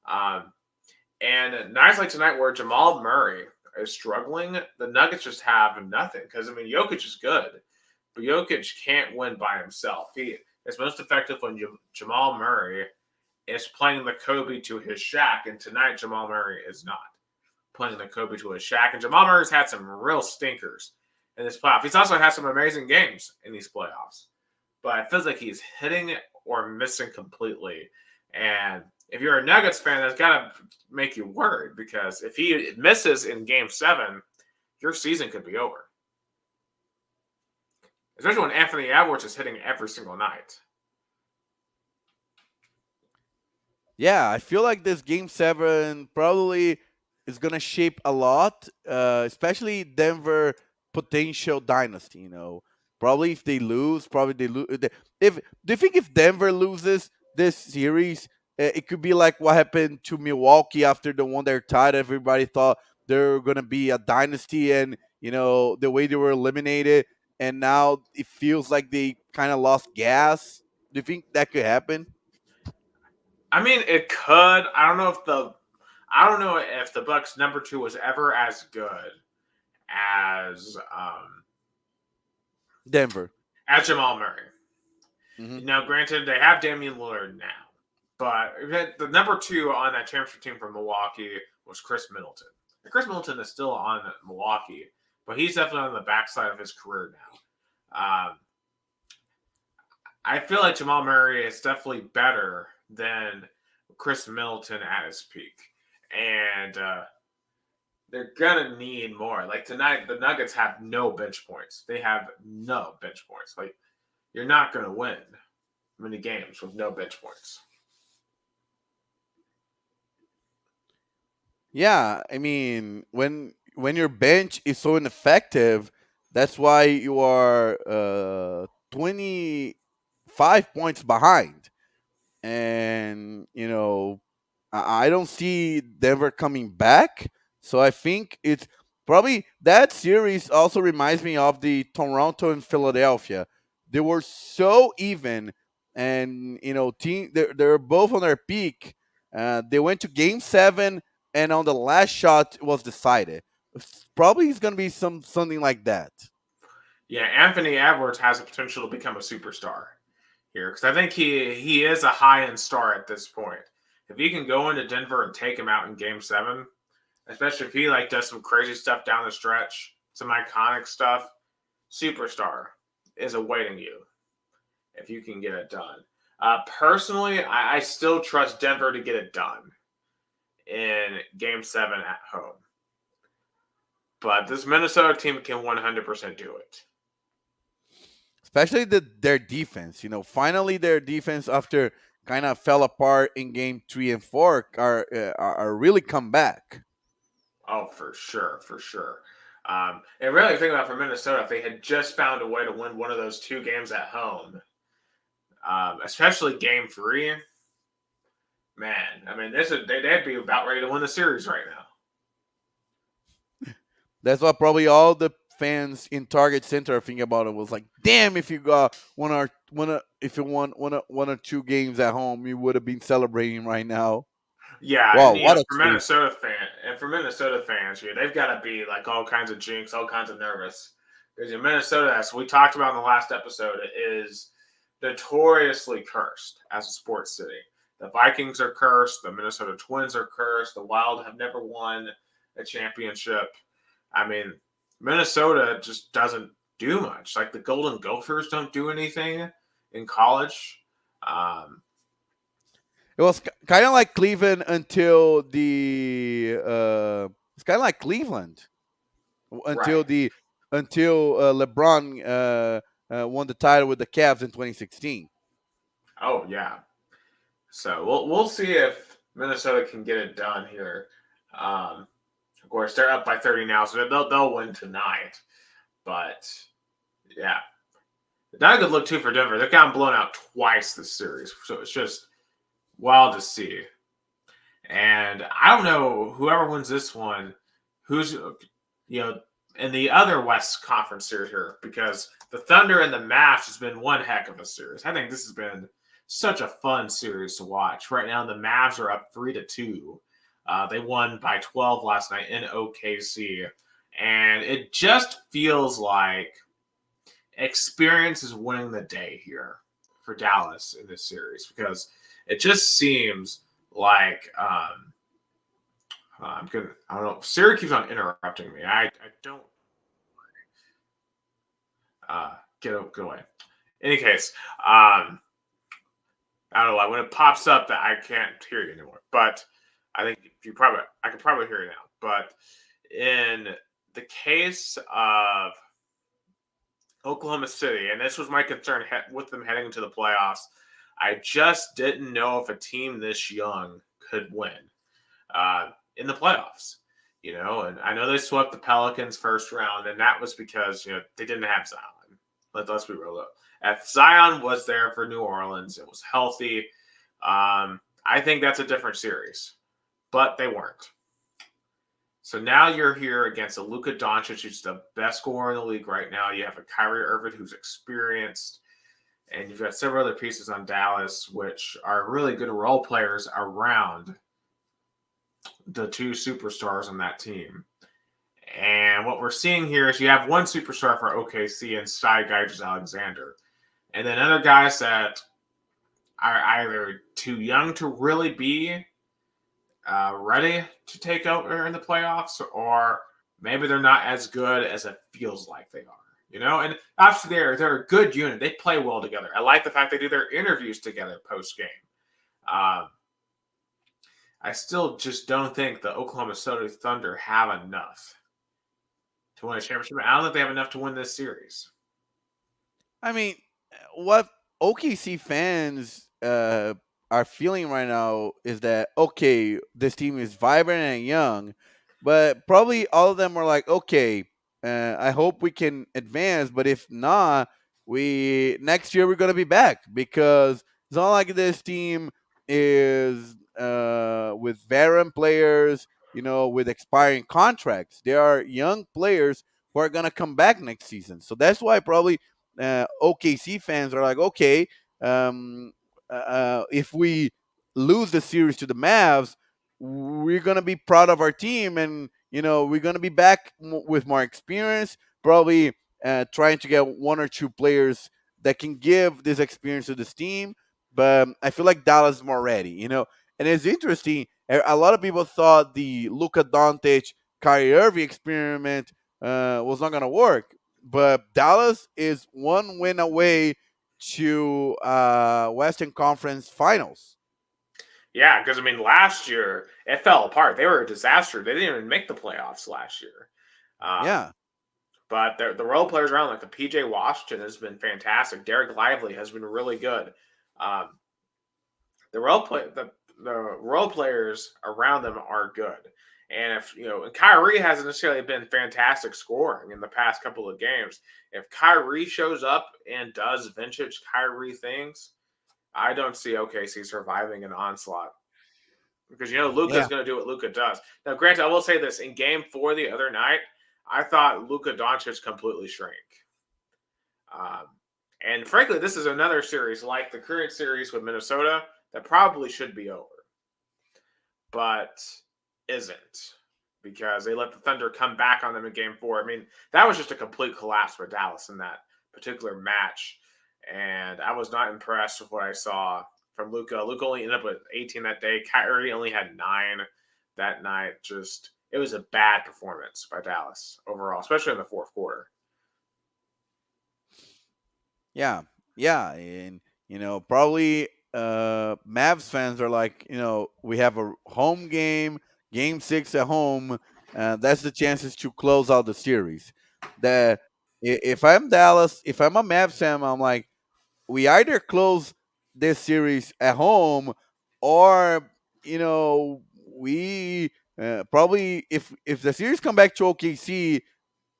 Speaker 1: And nights like tonight where Jamal Murray is struggling, the Nuggets just have nothing. Because, I mean, Jokic is good, but Jokic can't win by himself. He is most effective when Jamal Murray is playing the Kobe to his Shaq, and tonight Jamal Murray is not playing the Kobe to his Shaq. And Jamal Murray's had some real stinkers in this playoff. He's also had some amazing games in these playoffs. But it feels like he's hitting or missing completely. And if you're a Nuggets fan, that's got to make you worried because if he misses in Game 7, your season could be over. Especially when Anthony Edwards is hitting every single night.
Speaker 2: Yeah, I feel like this Game 7 probably is going to shape a lot, especially Denver potential dynasty, Probably if they lose, If do you think if Denver loses this series, it could be like what happened to Milwaukee after they won their title? Everybody thought they were gonna be a dynasty, and the way they were eliminated, and now it feels like they kind of lost gas. Do you think that could happen?
Speaker 1: I mean, it could. I don't know if the Bucks number 2 was ever as good as
Speaker 2: Denver.
Speaker 1: As Jamal Murray.
Speaker 2: Mm-hmm.
Speaker 1: Now, granted, they have Damian Lillard now, but the number 2 on that championship team from Milwaukee was Chris Middleton. And Chris Middleton is still on Milwaukee, but he's definitely on the backside of his career now. I feel like Jamal Murray is definitely better than Chris Middleton at his peak. And they're going to need more. Like tonight, the Nuggets have no bench points. They have no bench points. Like, you're not going to win many games with no bench points.
Speaker 2: Yeah, I mean, when your bench is so ineffective, that's why you are 25 points behind. And I don't see Denver coming back. So I think it's probably that series also reminds me of the Toronto and Philadelphia. They were so even, and team they're both on their peak. They went to Game 7, and on the last shot it was decided. Probably it's gonna be something like that.
Speaker 1: Yeah, Anthony Edwards has the potential to become a superstar here because I think he is a high-end star at this point. If he can go into Denver and take him out in Game 7, especially if he does some crazy stuff down the stretch, some iconic stuff, superstar is awaiting you if you can get it done. Personally, I still trust Denver to get it done in Game 7 at home. But this Minnesota team can 100% do it.
Speaker 2: Especially their defense. Finally their defense after kind of fell apart in game 3 and 4 are really come back.
Speaker 1: Oh, for sure, for sure. And really think about for Minnesota, if they had just found a way to win one of those 2 games at home, especially game 3, man, I mean, they'd be about ready to win the series right now.
Speaker 2: That's what probably all the fans in Target Center are thinking about. It was like, damn, if you got one or 2 games at home, you would have been celebrating right now.
Speaker 1: Yeah,
Speaker 2: Wow,
Speaker 1: and
Speaker 2: what a
Speaker 1: for
Speaker 2: sweep.
Speaker 1: Minnesota fans, they've got to be like all kinds of jinx, all kinds of nervous. Because in Minnesota, as we talked about in the last episode, is notoriously cursed as a sports city. The Vikings are cursed. The Minnesota Twins are cursed. The Wild have never won a championship. I mean, Minnesota just doesn't do much. Like the Golden Gophers don't do anything in college.
Speaker 2: It was kind of like Cleveland until it's kind of like Cleveland until
Speaker 1: Right.
Speaker 2: LeBron won the title with the Cavs in 2016.
Speaker 1: Oh yeah. So we'll see if Minnesota can get it done here. Of course, they're up by 30 now, so they'll win tonight. But yeah, not a good look too for Denver. They've gotten blown out twice this series, so it's just wild to see. And I don't know whoever wins this one, who's in the other West Conference series here, because the Thunder and the Mavs has been one heck of a series. I think this has been such a fun series to watch. Right now, the Mavs are up 3-2. They won by 12 last night in OKC. And it just feels like experience is winning the day here for Dallas in this series, because it just seems like I don't know. Siri keeps on interrupting me. I don't get away. In any case, I don't know why when it pops up that I can't hear you anymore. But I think I can probably hear you now. But in the case of Oklahoma City, and this was my concern with them heading into the playoffs, I just didn't know if a team this young could win in the playoffs. And I know they swept the Pelicans first round, and that was because they didn't have Zion. Let's be real though. If Zion was there for New Orleans, it was healthy. I think that's a different series, but they weren't. So now you're here against a Luka Doncic, who's the best scorer in the league right now. You have a Kyrie Irving who's experienced, and you've got several other pieces on Dallas, which are really good role players around the 2 superstars on that team. And what we're seeing here is you have one superstar for OKC and Shai Gilgeous-Alexander, and then other guys that are either too young to really be ready to take over in the playoffs, or maybe they're not as good as it feels like they are. And after they're a good unit. They play well together. I like the fact they do their interviews together post-game. I still just don't think the Oklahoma City Thunder have enough to win a championship. I don't think they have enough to win this series.
Speaker 2: I mean, what OKC fans are feeling right now is that, okay, this team is vibrant and young, but probably all of them are like, okay, I hope we can advance, but if not, next year we're gonna be back, because it's not like this team is with veteran players, with expiring contracts. There are young players who are gonna come back next season, so that's why probably OKC fans are like, okay, if we lose the series to the Mavs, we're gonna be proud of our team, and we're gonna be back with more experience, probably trying to get 1 or 2 players that can give this experience to this team. But I feel like Dallas is more ready, And it's interesting. A lot of people thought the Luka Doncic, Kyrie Irving experiment was not gonna work, but Dallas is 1 win away to Western Conference Finals.
Speaker 1: Yeah, because last year it fell apart. They were a disaster. They didn't even make the playoffs last year.
Speaker 2: Yeah.
Speaker 1: But the role players around, like the PJ Washington, has been fantastic. Derek Lively has been really good. the role players around them are good. And if Kyrie hasn't necessarily been fantastic scoring in the past couple of games, if Kyrie shows up and does vintage Kyrie things, I don't see OKC surviving an onslaught. Because Luka's going to do what Luka does. Now, granted, I will say this: in Game 4 the other night, I thought Luka Doncic completely shrank. And frankly, this is another series like the current series with Minnesota that probably should be over, but isn't, because they let the Thunder come back on them in Game 4. I mean, that was just a complete collapse for Dallas in that particular match, and I was not impressed with what I saw from Luka. Luka only ended up with 18 that day. Kyrie only had 9 that night. It was a bad performance by Dallas overall, especially in the fourth quarter.
Speaker 2: Yeah, and probably Mavs fans are like, we have a home game 6 at home. That's the chances to close out the series. If I'm Dallas, if I'm a Mavs fan, I'm like, we either close this series at home, or we probably, if the series come back to OKC,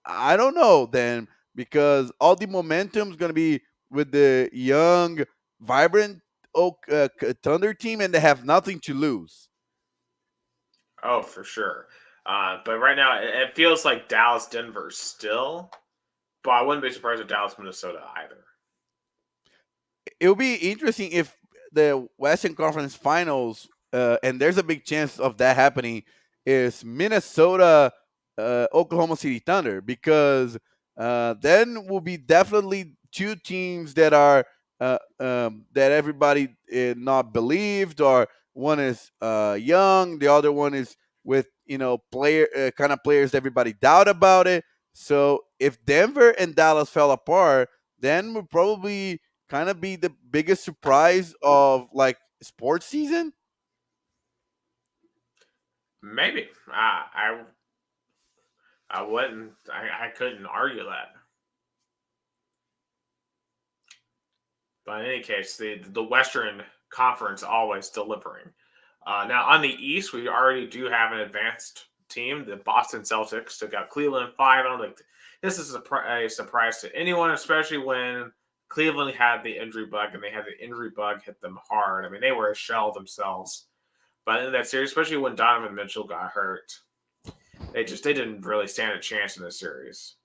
Speaker 2: I don't know then, because all the momentum's going to be with the young, vibrant Thunder team, and they have nothing to lose.
Speaker 1: Oh, for sure. But right now, it feels like Dallas Denver still, but I wouldn't be surprised if Dallas Minnesota either.
Speaker 2: It will be interesting if the Western Conference Finals, and there's a big chance of that happening, is Minnesota, Oklahoma City Thunder, because then will be definitely two teams that are that everybody not believed, or one is young, the other one is with player kind of players that everybody doubt about it. So if Denver and Dallas fell apart, then we'll probably kind of be the biggest surprise of like sports season.
Speaker 1: Maybe. I wouldn't. I couldn't argue that. But in any case, the Western Conference always delivering. Now on the East, we already do have an advanced team. The Boston Celtics took out Cleveland 5. I don't think this is a surprise to anyone, especially when Cleveland had the injury bug, and they had the injury bug hit them hard. I mean, they were a shell themselves. But in that series, especially when Donovan Mitchell got hurt, they didn't really stand a chance in this series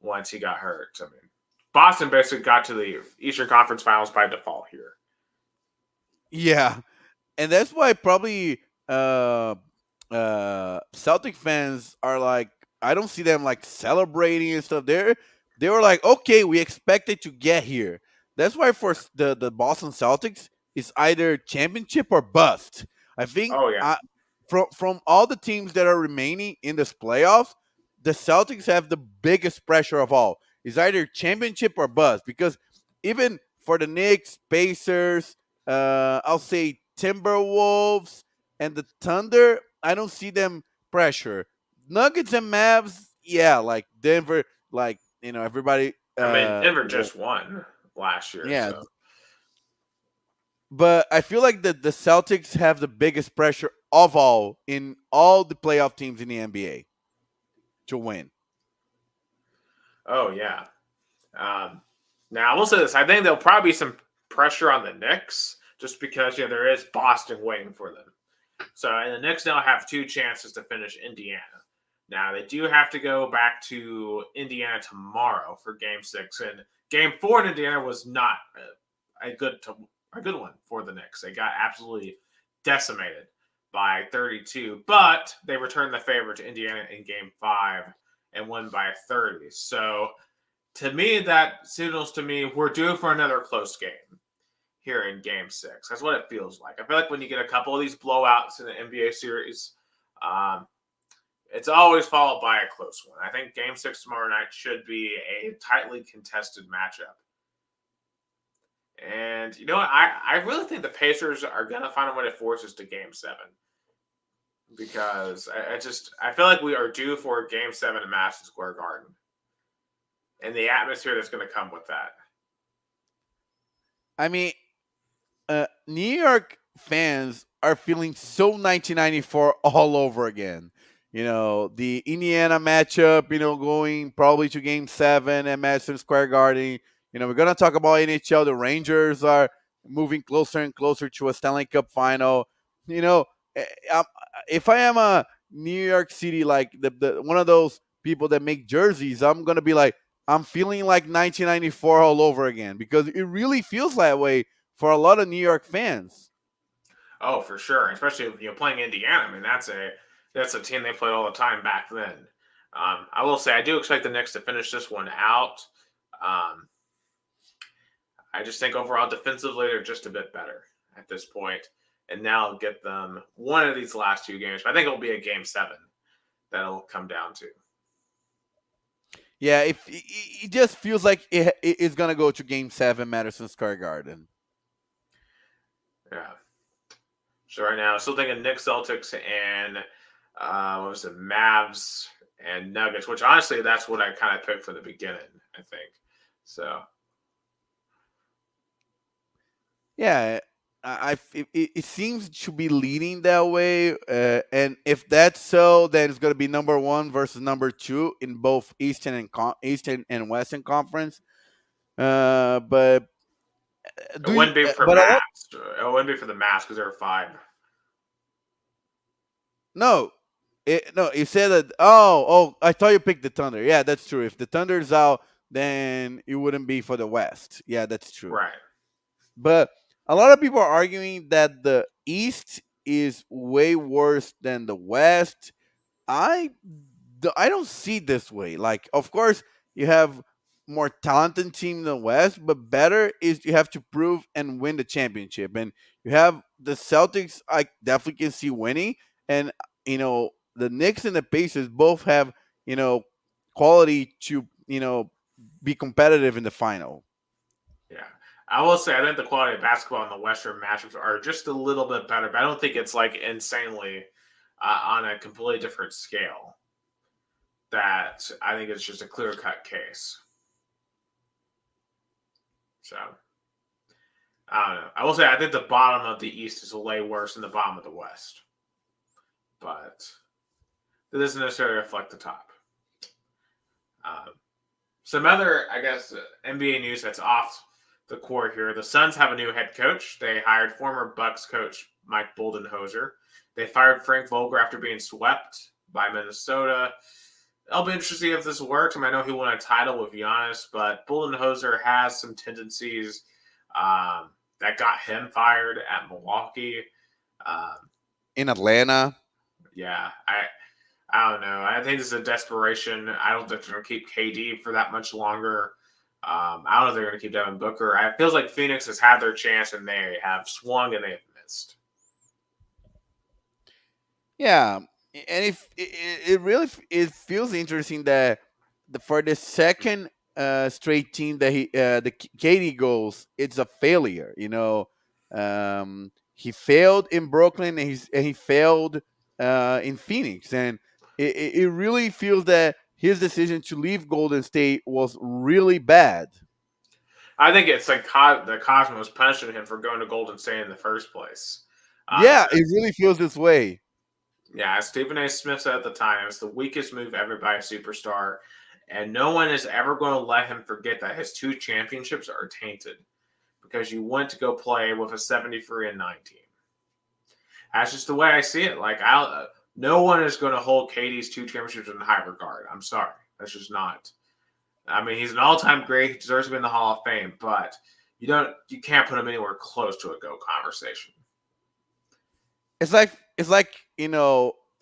Speaker 1: once he got hurt. I mean, Boston basically got to the Eastern Conference Finals by default here.
Speaker 2: Yeah, and that's why probably Celtic fans are like, I don't see them like celebrating and stuff. They were like, okay, we expected to get here. That's why for the Boston Celtics, it's either championship or bust. I think
Speaker 1: Oh yeah.
Speaker 2: From all the teams that are remaining in this playoffs, the Celtics have the biggest pressure of all. It's either championship or bust, because even for the Knicks, Pacers, I'll say Timberwolves and the Thunder, I don't see them pressure. Nuggets and Mavs, yeah, like Denver, like everybody.
Speaker 1: I mean, Denver just won last year,
Speaker 2: Yeah,
Speaker 1: so.
Speaker 2: but I feel like the Celtics have the biggest pressure of all in all the playoff teams in the NBA to win.
Speaker 1: Oh yeah. Now I will say this: I think there'll probably be some pressure on the Knicks, just because there is Boston waiting for them. So, and the Knicks now have 2 chances to finish Indiana. Now they do have to go back to Indiana tomorrow for Game 6, and Game 4 in Indiana was not a good one for the Knicks. They got absolutely decimated by 32, but they returned the favor to Indiana in Game 5 and won by 30. So, to me, that signals to me we're due for another close game here in Game 6. That's what it feels like. I feel like when you get a couple of these blowouts in the NBA series, it's always followed by a close one. I think Game 6 tomorrow night should be a tightly contested matchup. And you know what? I really think the Pacers are going to find a way to force us to Game 7. Because I feel like we are due for Game 7 in Madison Square Garden. And the atmosphere that's going to come with that.
Speaker 2: I mean, New York fans are feeling so 1994 all over again. The Indiana matchup, going probably to game 7 at Madison Square Garden. We're going to talk about NHL. The Rangers are moving closer and closer to a Stanley Cup final. You know, eh, um, if I am a New York City, like the one of those people that make jerseys, I'm going to be like, I'm feeling like 1994 all over again because it really feels that way for a lot of New York fans.
Speaker 1: Oh, for sure. Especially playing Indiana. I mean, that's a team they played all the time back then. I will say I do expect the Knicks to finish this one out. Um, I just think overall defensively they're just a bit better at this point, and now I'll get them one of these last 2 games. But I think it'll be a game 7 that'll come down to.
Speaker 2: Yeah, if it just feels like it's gonna go to Game 7, Madison Square Garden.
Speaker 1: Yeah. So right now, still thinking Knicks, Celtics, and what was it, Mavs and Nuggets. Which honestly, that's what I kind of picked from the beginning. I think so.
Speaker 2: Yeah, it seems to be leading that way, and if that's so, then it's gonna be number 1 versus number 2 in both Eastern and Western Conference. But
Speaker 1: It
Speaker 2: do you?
Speaker 1: wouldn't be for
Speaker 2: But a lot.
Speaker 1: Mavs. It wouldn't be for the Mavs because they're 5.
Speaker 2: No, no. You said that. Oh, I thought you picked the Thunder. Yeah, that's true. If the Thunder's out, then it wouldn't be for the West. Yeah, that's true.
Speaker 1: Right.
Speaker 2: But a lot of people are arguing that the East is way worse than the West. I I don't see it this way. Like, of course, you have more talented team in the West, but better is you have to prove and win the championship. And you have the Celtics. I definitely can see winning, and the Knicks and the Pacers both have quality to be competitive in the final.
Speaker 1: Yeah. I will say I think the quality of basketball in the Western matchups are just a little bit better, but I don't think it's like insanely on a completely different scale. That I think it's just a clear cut case. So I don't know. I will say I think the bottom of the East is way worse than the bottom of the West, but that doesn't necessarily reflect the top. Some other, I guess, NBA news that's off the court here. The Suns have a new head coach. They hired former Bucks coach Mike Budenholzer. They fired Frank Vogel after being swept by Minnesota. It'll be interesting to see if this works. I mean, I know he won a title with Giannis, but Budenholzer has some tendencies that got him fired at Milwaukee.
Speaker 2: In Atlanta.
Speaker 1: Yeah, I don't know. I think this is a desperation. I don't think they're going to keep KD for that much longer. I don't know if they're going to keep Devin Booker. It feels like Phoenix has had their chance and they have swung and they have missed.
Speaker 2: Yeah, and if it really it feels interesting that for the second straight team that the Katie goes, it's a failure. He failed in Brooklyn and he failed in Phoenix, and it really feels that his decision to leave Golden State was really bad.
Speaker 1: I think it's like the Cosmos punishing him for going to Golden State in the first place.
Speaker 2: Yeah, it really feels this way.
Speaker 1: Yeah, as Stephen A. Smith said at the time, it was the weakest move ever by a superstar, and no one is ever going to let him forget that his 2 championships are tainted because you went to go play with a 73-9 team. That's just the way I see it. Like, no one is going to hold Katie's 2 championships in high regard. I'm sorry, that's just not. I mean, he's an all-time great. He deserves to be in the Hall of Fame, but you can't put him anywhere close to a GOAT conversation.
Speaker 2: It's like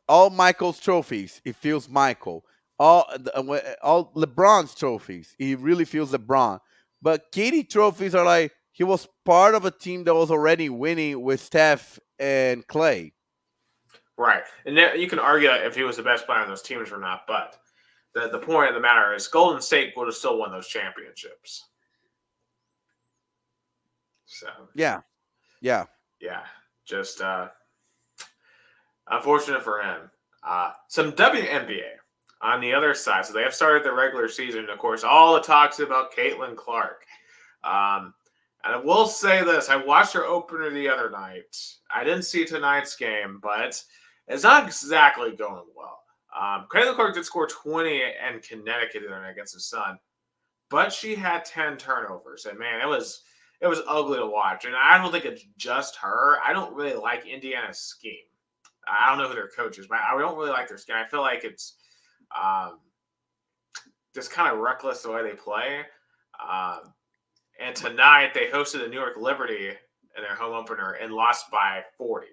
Speaker 2: all Michael's trophies. It feels Michael. All LeBron's trophies. He really feels LeBron. But Katie trophies are like he was part of a team that was already winning with Steph and Clay.
Speaker 1: Right, and you can argue if he was the best player on those teams or not, but the point of the matter is Golden State would have still won those championships. So
Speaker 2: yeah,
Speaker 1: just unfortunate for him. Some WNBA on the other side. So they have started the regular season. Of course, all the talks about Caitlin Clark. And I will say this: I watched her opener the other night. I didn't see tonight's game, but it's not exactly going well. Caitlin Clark did score 20 in Connecticut the other night against the Sun, but she had 10 turnovers, and man, it was ugly to watch. And I don't think it's just her. I don't really like Indiana's scheme. I don't know who their coach is, but I don't really like their scheme. I feel like it's just kind of reckless the way they play. And tonight they hosted the New York Liberty in their home opener and lost by 40.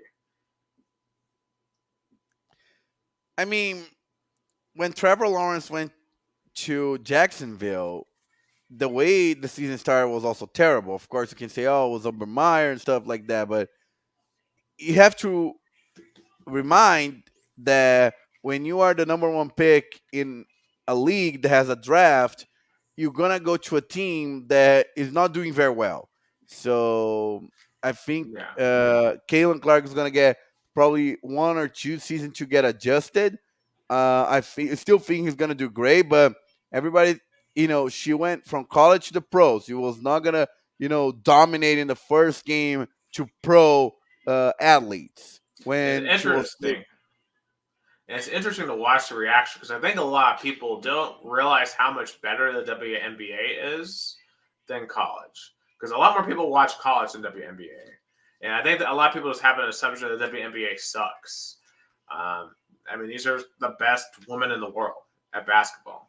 Speaker 2: I mean, when Trevor Lawrence went to Jacksonville, the way the season started was also terrible. Of course, you can say, "Oh, it was Urban Meyer and stuff like that," but you have to remind that when you are the number one pick in a league that has a draft, you're gonna go to a team that is not doing very well. So I think
Speaker 1: Yeah.
Speaker 2: Kalen Clark is gonna get probably 1 or 2 seasons to get adjusted. Still think he's gonna do great, but everybody, she went from college to the pros. She was not gonna, dominate in the first game to pro athletes
Speaker 1: It's
Speaker 2: when she was still.
Speaker 1: interesting. And it's interesting to watch the reaction because I think a lot of people don't realize how much better the WNBA is than college. Because a lot more people watch college than WNBA. And I think that a lot of people just have an assumption that the WNBA sucks. I mean, these are the best women in the world at basketball.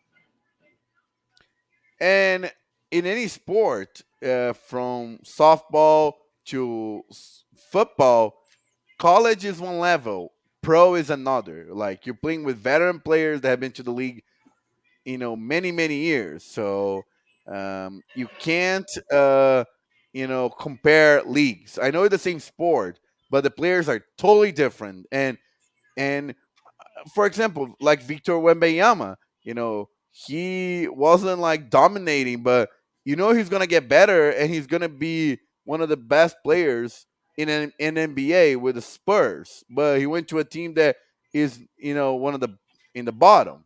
Speaker 2: And in any sport, from softball to football, college is one level, pro is another. Like you're playing with veteran players that have been to the league, many many years. So you can't, compare leagues. I know it's the same sport, but the players are totally different. And for example, like Victor Wembanyama, he wasn't like dominating, but he's gonna get better and he's gonna be one of the best players in NBA with the Spurs. But he went to a team that is, one of the in the bottom.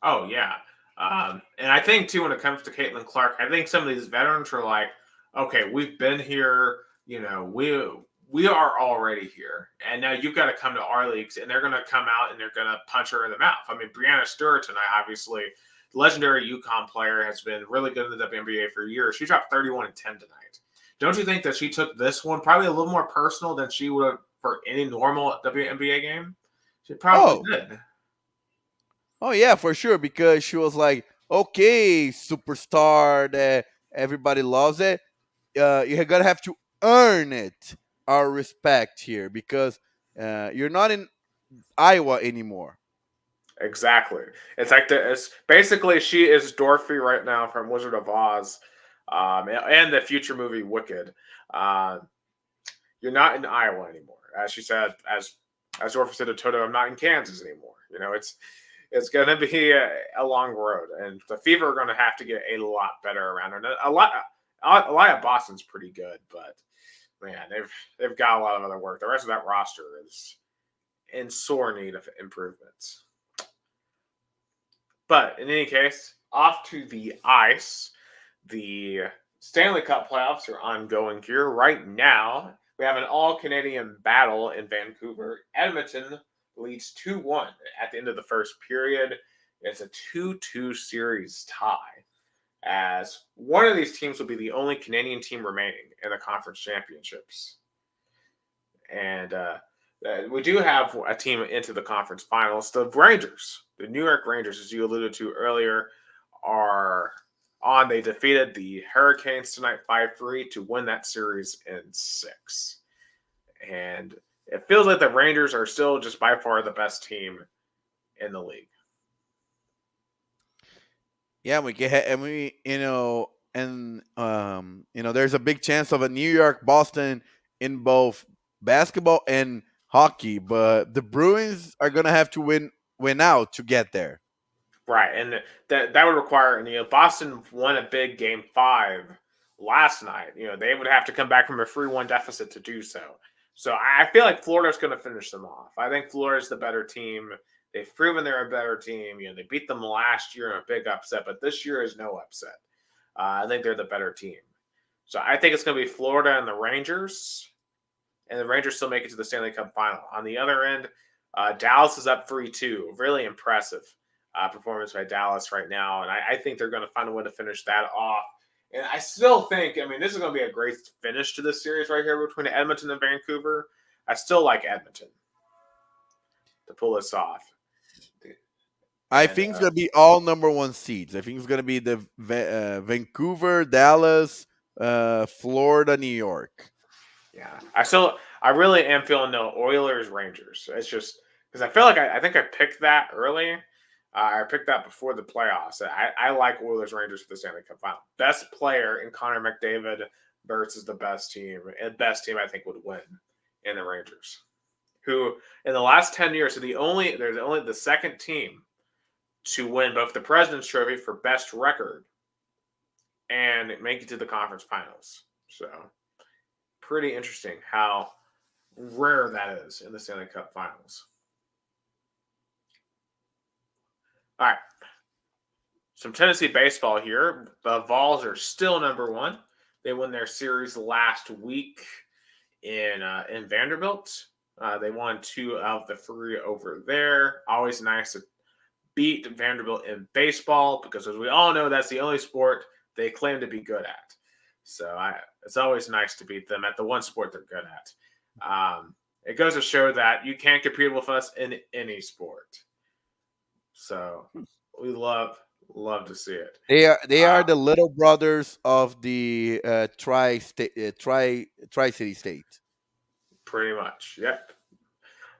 Speaker 1: Oh, yeah. And I think, too, when it comes to Caitlin Clark, I think some of these veterans are like, okay, we've been here, we are already here, and now you've got to come to our leagues, and they're going to come out and they're going to punch her in the mouth. I mean, Brianna Stewart tonight, obviously, legendary UConn player, has been really good in the WNBA for years. She dropped 31 and 10 tonight. Don't you think that she took this one probably a little more personal than she would have for any normal WNBA game? She probably did.
Speaker 2: Oh yeah, for sure, because she was like, okay, superstar that everybody loves it. You're gonna have to earn it, our respect here, because you're not in Iowa anymore.
Speaker 1: Exactly. It's like it's basically she is Dorothy right now from Wizard of Oz, and the future movie Wicked. You're not in Iowa anymore, as she said. As Dorothy said to Toto, I'm not in Kansas anymore. It's going to be a long road, and the Fever are going to have to get a lot better around her. A lot of Boston's pretty good, but man, they've got a lot of other work. The rest of that roster is in sore need of improvements. But in any case, off to the ice. The Stanley Cup playoffs are ongoing here right now. We have an all-Canadian battle in Vancouver. Edmonton leads 2-1 at the end of the first period. It's a 2-2 series tie, as one of these teams will be the only Canadian team remaining in the conference championships. And we do have a team into the conference finals. The Rangers, the New York Rangers, as you alluded to earlier, are on. They defeated the Hurricanes tonight 5-3 to win that series in 6. And it feels like the Rangers are still just by far the best team in the league.
Speaker 2: Yeah, there's a big chance of a New York Boston in both basketball and hockey, but the Bruins are gonna have to win out to get there.
Speaker 1: Right, and that would require, Boston won a big Game 5 last night. They would have to come back from a 3-1 deficit to do so. So I feel like Florida's going to finish them off. I think Florida's the better team. They've proven they're a better team. They beat them last year in a big upset, but this year is no upset. I think they're the better team. So I think it's going to be Florida and the Rangers. And the Rangers still make it to the Stanley Cup final. On the other end, Dallas is up 3-2. Really impressive performance by Dallas right now. And I think they're going to find a way to finish that off. And I still think, this is going to be a great finish to this series right here between Edmonton and Vancouver. I still like Edmonton to pull this off.
Speaker 2: I think it's going to be all number 1 seeds. I think it's going to be the Vancouver, Dallas, Florida, New York.
Speaker 1: Yeah. I really am feeling no Oilers, Rangers. It's just because I feel like I think I picked that early. I picked that before the playoffs. I like Oilers, Rangers for the Stanley Cup final. Best player in Connor McDavid versus the best team. And best team I think would win in the Rangers. Who in the last 10 years, there's only the second team to win both the President's Trophy for best record and make it to the conference finals. So pretty interesting how rare that is in the Stanley Cup finals. All right. Some Tennessee baseball here. The Vols are still number 1. They won their series last week in Vanderbilt. They won 2 of the 3 over there. Always nice to beat Vanderbilt in baseball because, as we all know, that's the only sport they claim to be good at. So it's always nice to beat them at the one sport they're good at. It goes to show that you can't compete with us in any sport. So we love to see it.
Speaker 2: They are the little brothers of the Tri-City State.
Speaker 1: Pretty much, yep.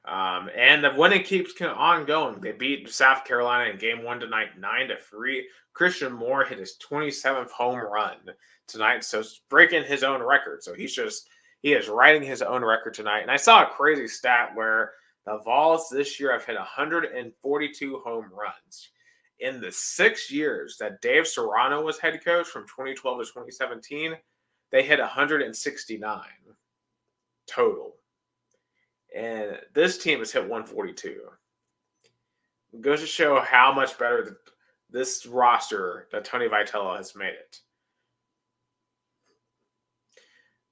Speaker 1: And the winning keeps on going. They beat South Carolina in Game 1 tonight, 9-3. Christian Moore hit his 27th home run tonight, so breaking his own record. So he is writing his own record tonight. And I saw a crazy stat where the Vols this year have hit 142 home runs. In the 6 years that Dave Serrano was head coach from 2012 to 2017, they hit 169 total. And this team has hit 142. It goes to show how much better this roster that Tony Vitello has made it.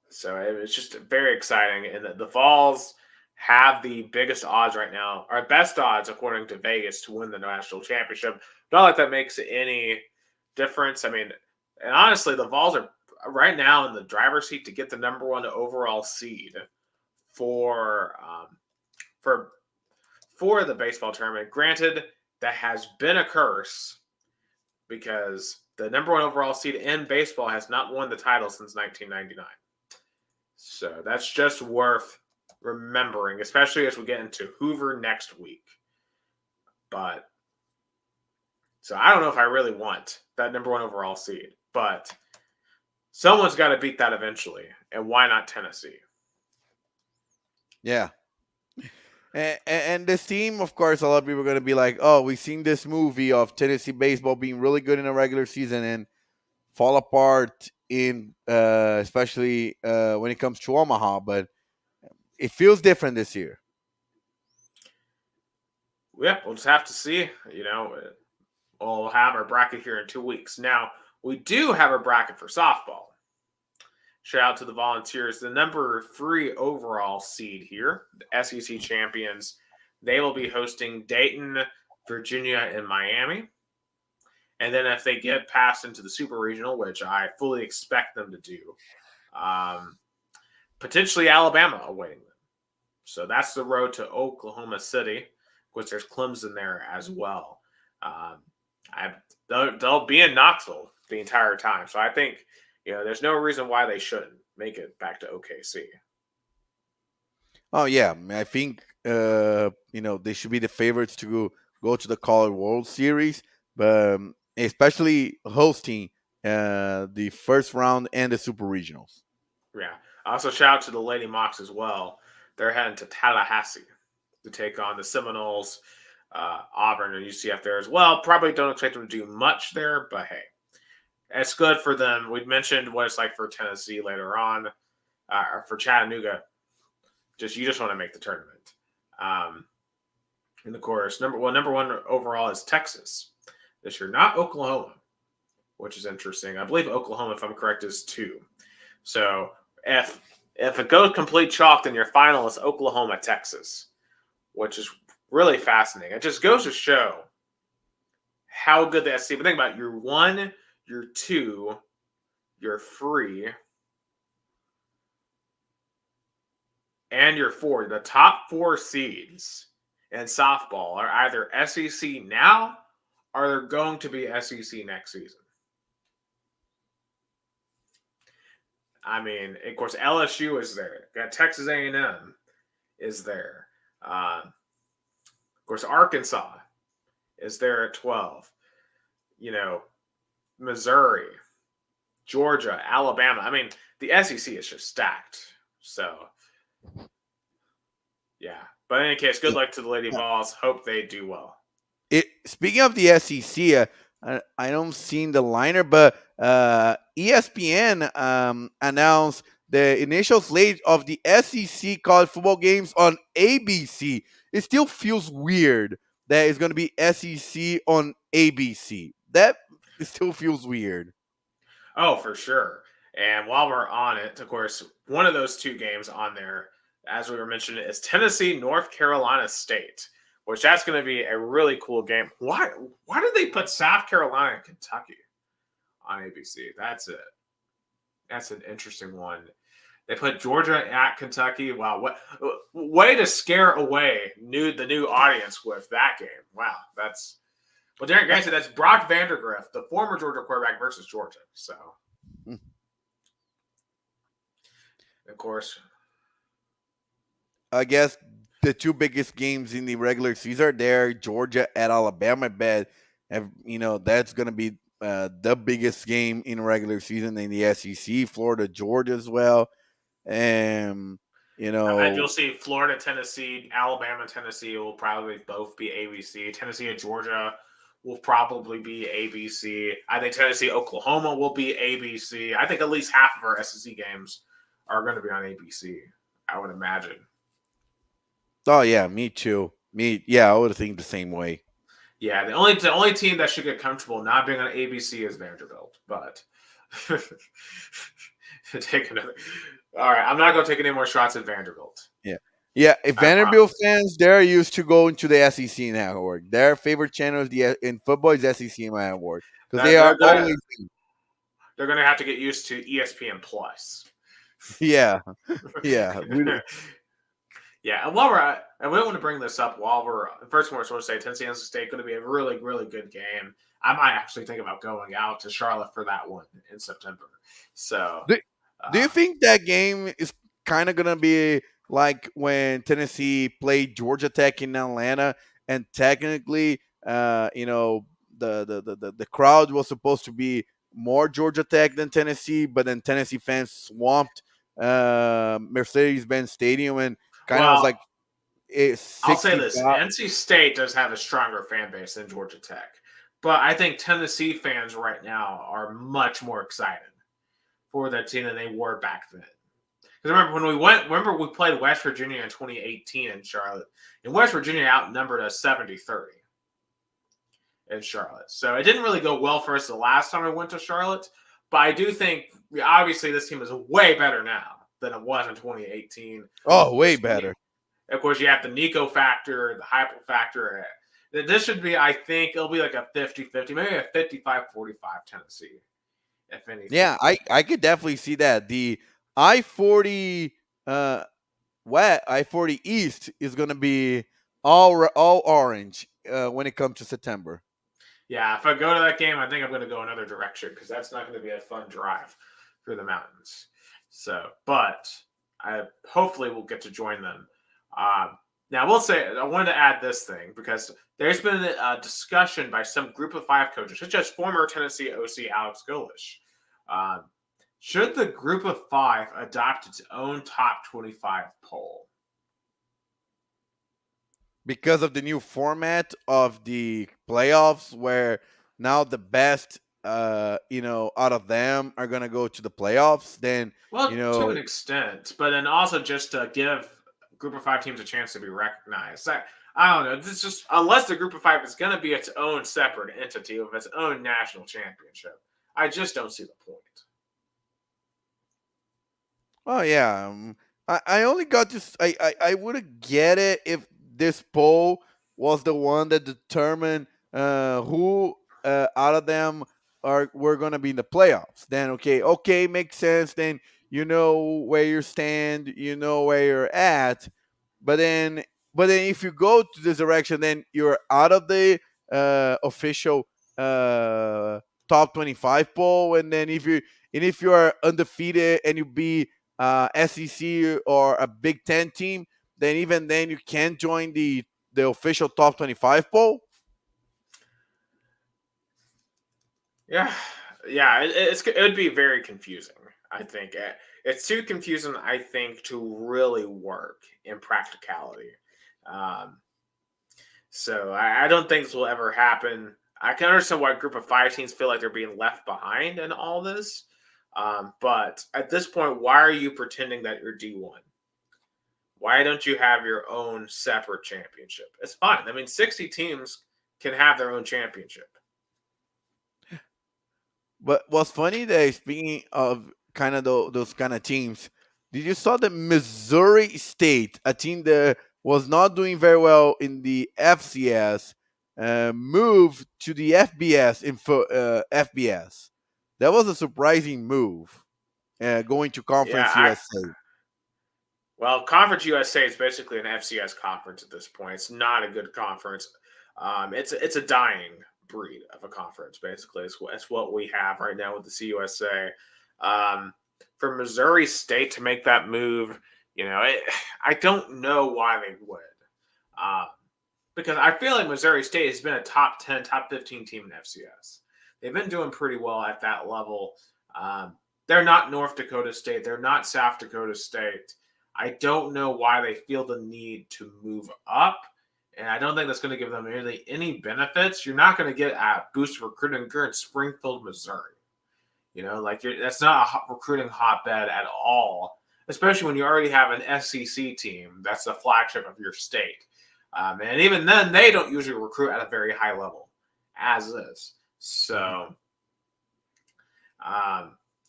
Speaker 1: So it's just very exciting. And the Vols have the biggest odds right now, or best odds according to Vegas, to win the national championship. Not like that makes any difference. And honestly, the Vols are right now in the driver's seat to get the number 1 overall seed for the baseball tournament. Granted, that has been a curse because the number 1 overall seed in baseball has not won the title since 1999. So that's just worth remembering, especially as we get into Hoover next week. But so I don't know if I really want that number 1 overall seed, but someone's got to beat that eventually. And why not Tennessee?
Speaker 2: Yeah. And this team, of course, a lot of people are going to be like, oh, we've seen this movie of Tennessee baseball being really good in a regular season and fall apart in especially when it comes to Omaha. But it feels different this year.
Speaker 1: Yeah, we'll just have to see. We'll have our bracket here in 2 weeks. Now, we do have a bracket for softball. Shout out to the Volunteers, the number 3 overall seed here, the SEC champions. They will be hosting Dayton, Virginia, and Miami. And then if they get passed into the Super Regional, which I fully expect them to do, potentially Alabama awaiting them. So that's the road to Oklahoma City, which there's Clemson there as well. They'll be in Knoxville the entire time. So I think there's no reason why they shouldn't make it back to OKC.
Speaker 2: Oh, yeah. I think, they should be the favorites to go to the College World Series, but especially hosting the first round and the Super Regionals.
Speaker 1: Yeah. Also, shout out to the Lady Mocs as well. They're heading to Tallahassee to take on the Seminoles, Auburn, and UCF there as well. Probably don't expect them to do much there, but hey. It's good for them. We mentioned what it's like for Tennessee later on, or for Chattanooga. You just want to make the tournament. And of course, number 1 overall is Texas this year, not Oklahoma, which is interesting. I believe Oklahoma, if I'm correct, is 2. So if it goes complete chalk, then your final is Oklahoma, Texas, which is really fascinating. It just goes to show how good the SEC. But think about it, your 1, your 2, your 3, and your 4. The top 4 seeds in softball are either SEC now or they're going to be SEC next season. I mean, of course, LSU is there. Got Texas A&M is there. Of course, Arkansas is there at 12. Missouri, Georgia, Alabama. I mean, the SEC is just stacked. So, yeah. But in any case, good luck to the Lady Vols. Hope they do well.
Speaker 2: Speaking of the SEC, I don't see the liner, but ESPN announced the initial slate of the SEC college football games on ABC. It still feels weird that it's going to be SEC on ABC. That still feels weird.
Speaker 1: Oh, for sure. And while we're on it, of course, one of those 2 games on there, as we were mentioning, is Tennessee, North Carolina State, which that's going to be a really cool game. Why did they put South Carolina and Kentucky on ABC? That's an interesting one. They put Georgia at Kentucky. Wow, what way to scare away the new audience with that game. Wow, that's Darren Gray said that's Brock Vandergrift, the former Georgia quarterback, versus Georgia. So, of course,
Speaker 2: I guess the 2 biggest games in the regular season are there. Georgia at Alabama. I bet that's going to be the biggest game in regular season in the SEC. Florida, Georgia as well. And
Speaker 1: I bet you'll see Florida, Tennessee, Alabama, Tennessee will probably both be ABC. Tennessee and Georgia will probably be ABC. I think Tennessee, Oklahoma will be ABC. I think at least half of our SEC games are going to be on ABC, I would imagine.
Speaker 2: Oh, yeah, me too. I would think the same way.
Speaker 1: Yeah, the only team that should get comfortable not being on ABC is Vanderbilt. But take another. All right, I'm not going to take any more shots at Vanderbilt.
Speaker 2: Yeah. If Vanderbilt fans, they're used to going to the SEC network. Their favorite channel in football is SEC network because they are always.
Speaker 1: They're going to have to get used to ESPN Plus.
Speaker 2: Yeah.
Speaker 1: Yeah. And while we're at, and we don't want to bring this up while we're first, I just want to say Tennessee State going to be a really, really good game. I might actually think about going out to Charlotte for that one in September. So,
Speaker 2: do you think that game is kind of going to be like when Tennessee played Georgia Tech in Atlanta, and technically, the crowd was supposed to be more Georgia Tech than Tennessee, but then Tennessee fans swamped Mercedes-Benz Stadium and was like
Speaker 1: I'll say this: NC State does have a stronger fan base than Georgia Tech, but I think Tennessee fans right now are much more excited for that team than they were back then. Because remember we played West Virginia in 2018 in Charlotte, and West Virginia outnumbered us 70-30 in Charlotte. So it didn't really go well for us the last time we went to Charlotte, but I do think obviously this team is way better now than it was in 2018.
Speaker 2: Oh, way better.
Speaker 1: Of course, you have the Nico factor, the Heupel factor. This should be, I think, it'll be like a 50-50, maybe a 55-45 Tennessee, if anything.
Speaker 2: Yeah, I could definitely see that. The I-40 I-40 East is going to be all orange when it comes to September.
Speaker 1: Yeah, if I go to that game, I think I'm going to go another direction because that's not going to be a fun drive through the mountains. So, but I hopefully will get to join them. Now, I will say, I wanted to add this thing because there's been a discussion by some group of 5 coaches, such as former Tennessee OC Alex Golesh. Should the group of 5 adopt its own top 25 poll?
Speaker 2: Because of the new format of the playoffs, where now the best, out of them are going to go to the playoffs, then,
Speaker 1: to an extent, but then also just to give group of 5 teams a chance to be recognized. I don't know. This just unless the group of 5 is going to be its own separate entity with its own national championship, I just don't see the point.
Speaker 2: Oh yeah, I only got to I wouldn't get it if this poll was the one that determined who out of them are we're gonna be in the playoffs. Then okay, makes sense. Then you know where you stand, you know where you're at. But then if you go to this direction, then you're out of the official uh, top 25 poll, and then if you are undefeated and you be SEC or a Big Ten team, then even then you can't join the official top 25 poll.
Speaker 1: Yeah, yeah, it would be very confusing. I think it's too confusing. I think to really work in practicality. Um, so I don't think this will ever happen. I can understand why a group of 5 teams feel like they're being left behind in all this. But at this point, why are you pretending that you're D1? Why don't you have your own separate championship? It's fine. I mean, 60 teams can have their own championship.
Speaker 2: But what's funny that speaking of kind of those kind of teams, did you saw the Missouri State, a team that was not doing very well in the FCS, move to the FBS FBS? That was a surprising move, going to
Speaker 1: Yeah,
Speaker 2: Conference USA.
Speaker 1: well, Conference USA is basically an FCS conference at this point. It's not a good conference. It's a dying breed of a conference. Basically, it's what we have right now with the CUSA. For Missouri State to make that move, I don't know why they would, because I feel like Missouri State has been a top 10, top 15 team in FCS. They've been doing pretty well at that level. They're not North Dakota State. They're not South Dakota State. I don't know why they feel the need to move up, and I don't think that's going to give them really any benefits. You're not going to get a boost of recruiting in Springfield, Missouri. That's not a recruiting hotbed at all, especially when you already have an SEC team that's the flagship of your state. And even then, they don't usually recruit at a very high level, as is. So,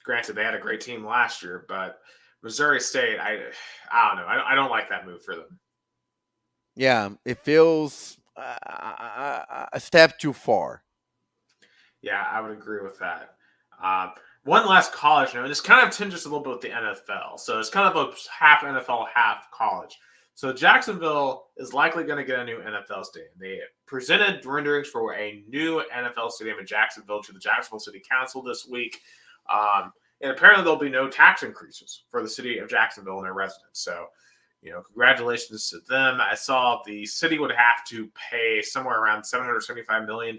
Speaker 1: granted, they had a great team last year, but Missouri State, I don't know. I don't like that move for them.
Speaker 2: Yeah, it feels a step too far.
Speaker 1: Yeah, I would agree with that. One last college note, and this kind of tinges a little bit with the NFL. So it's kind of a half NFL, half college. So Jacksonville is likely going to get a new NFL stadium. They presented renderings for a new NFL stadium in Jacksonville to the Jacksonville City Council this week. And apparently there'll be no tax increases for the city of Jacksonville and their residents. So, congratulations to them. I saw the city would have to pay somewhere around $775 million,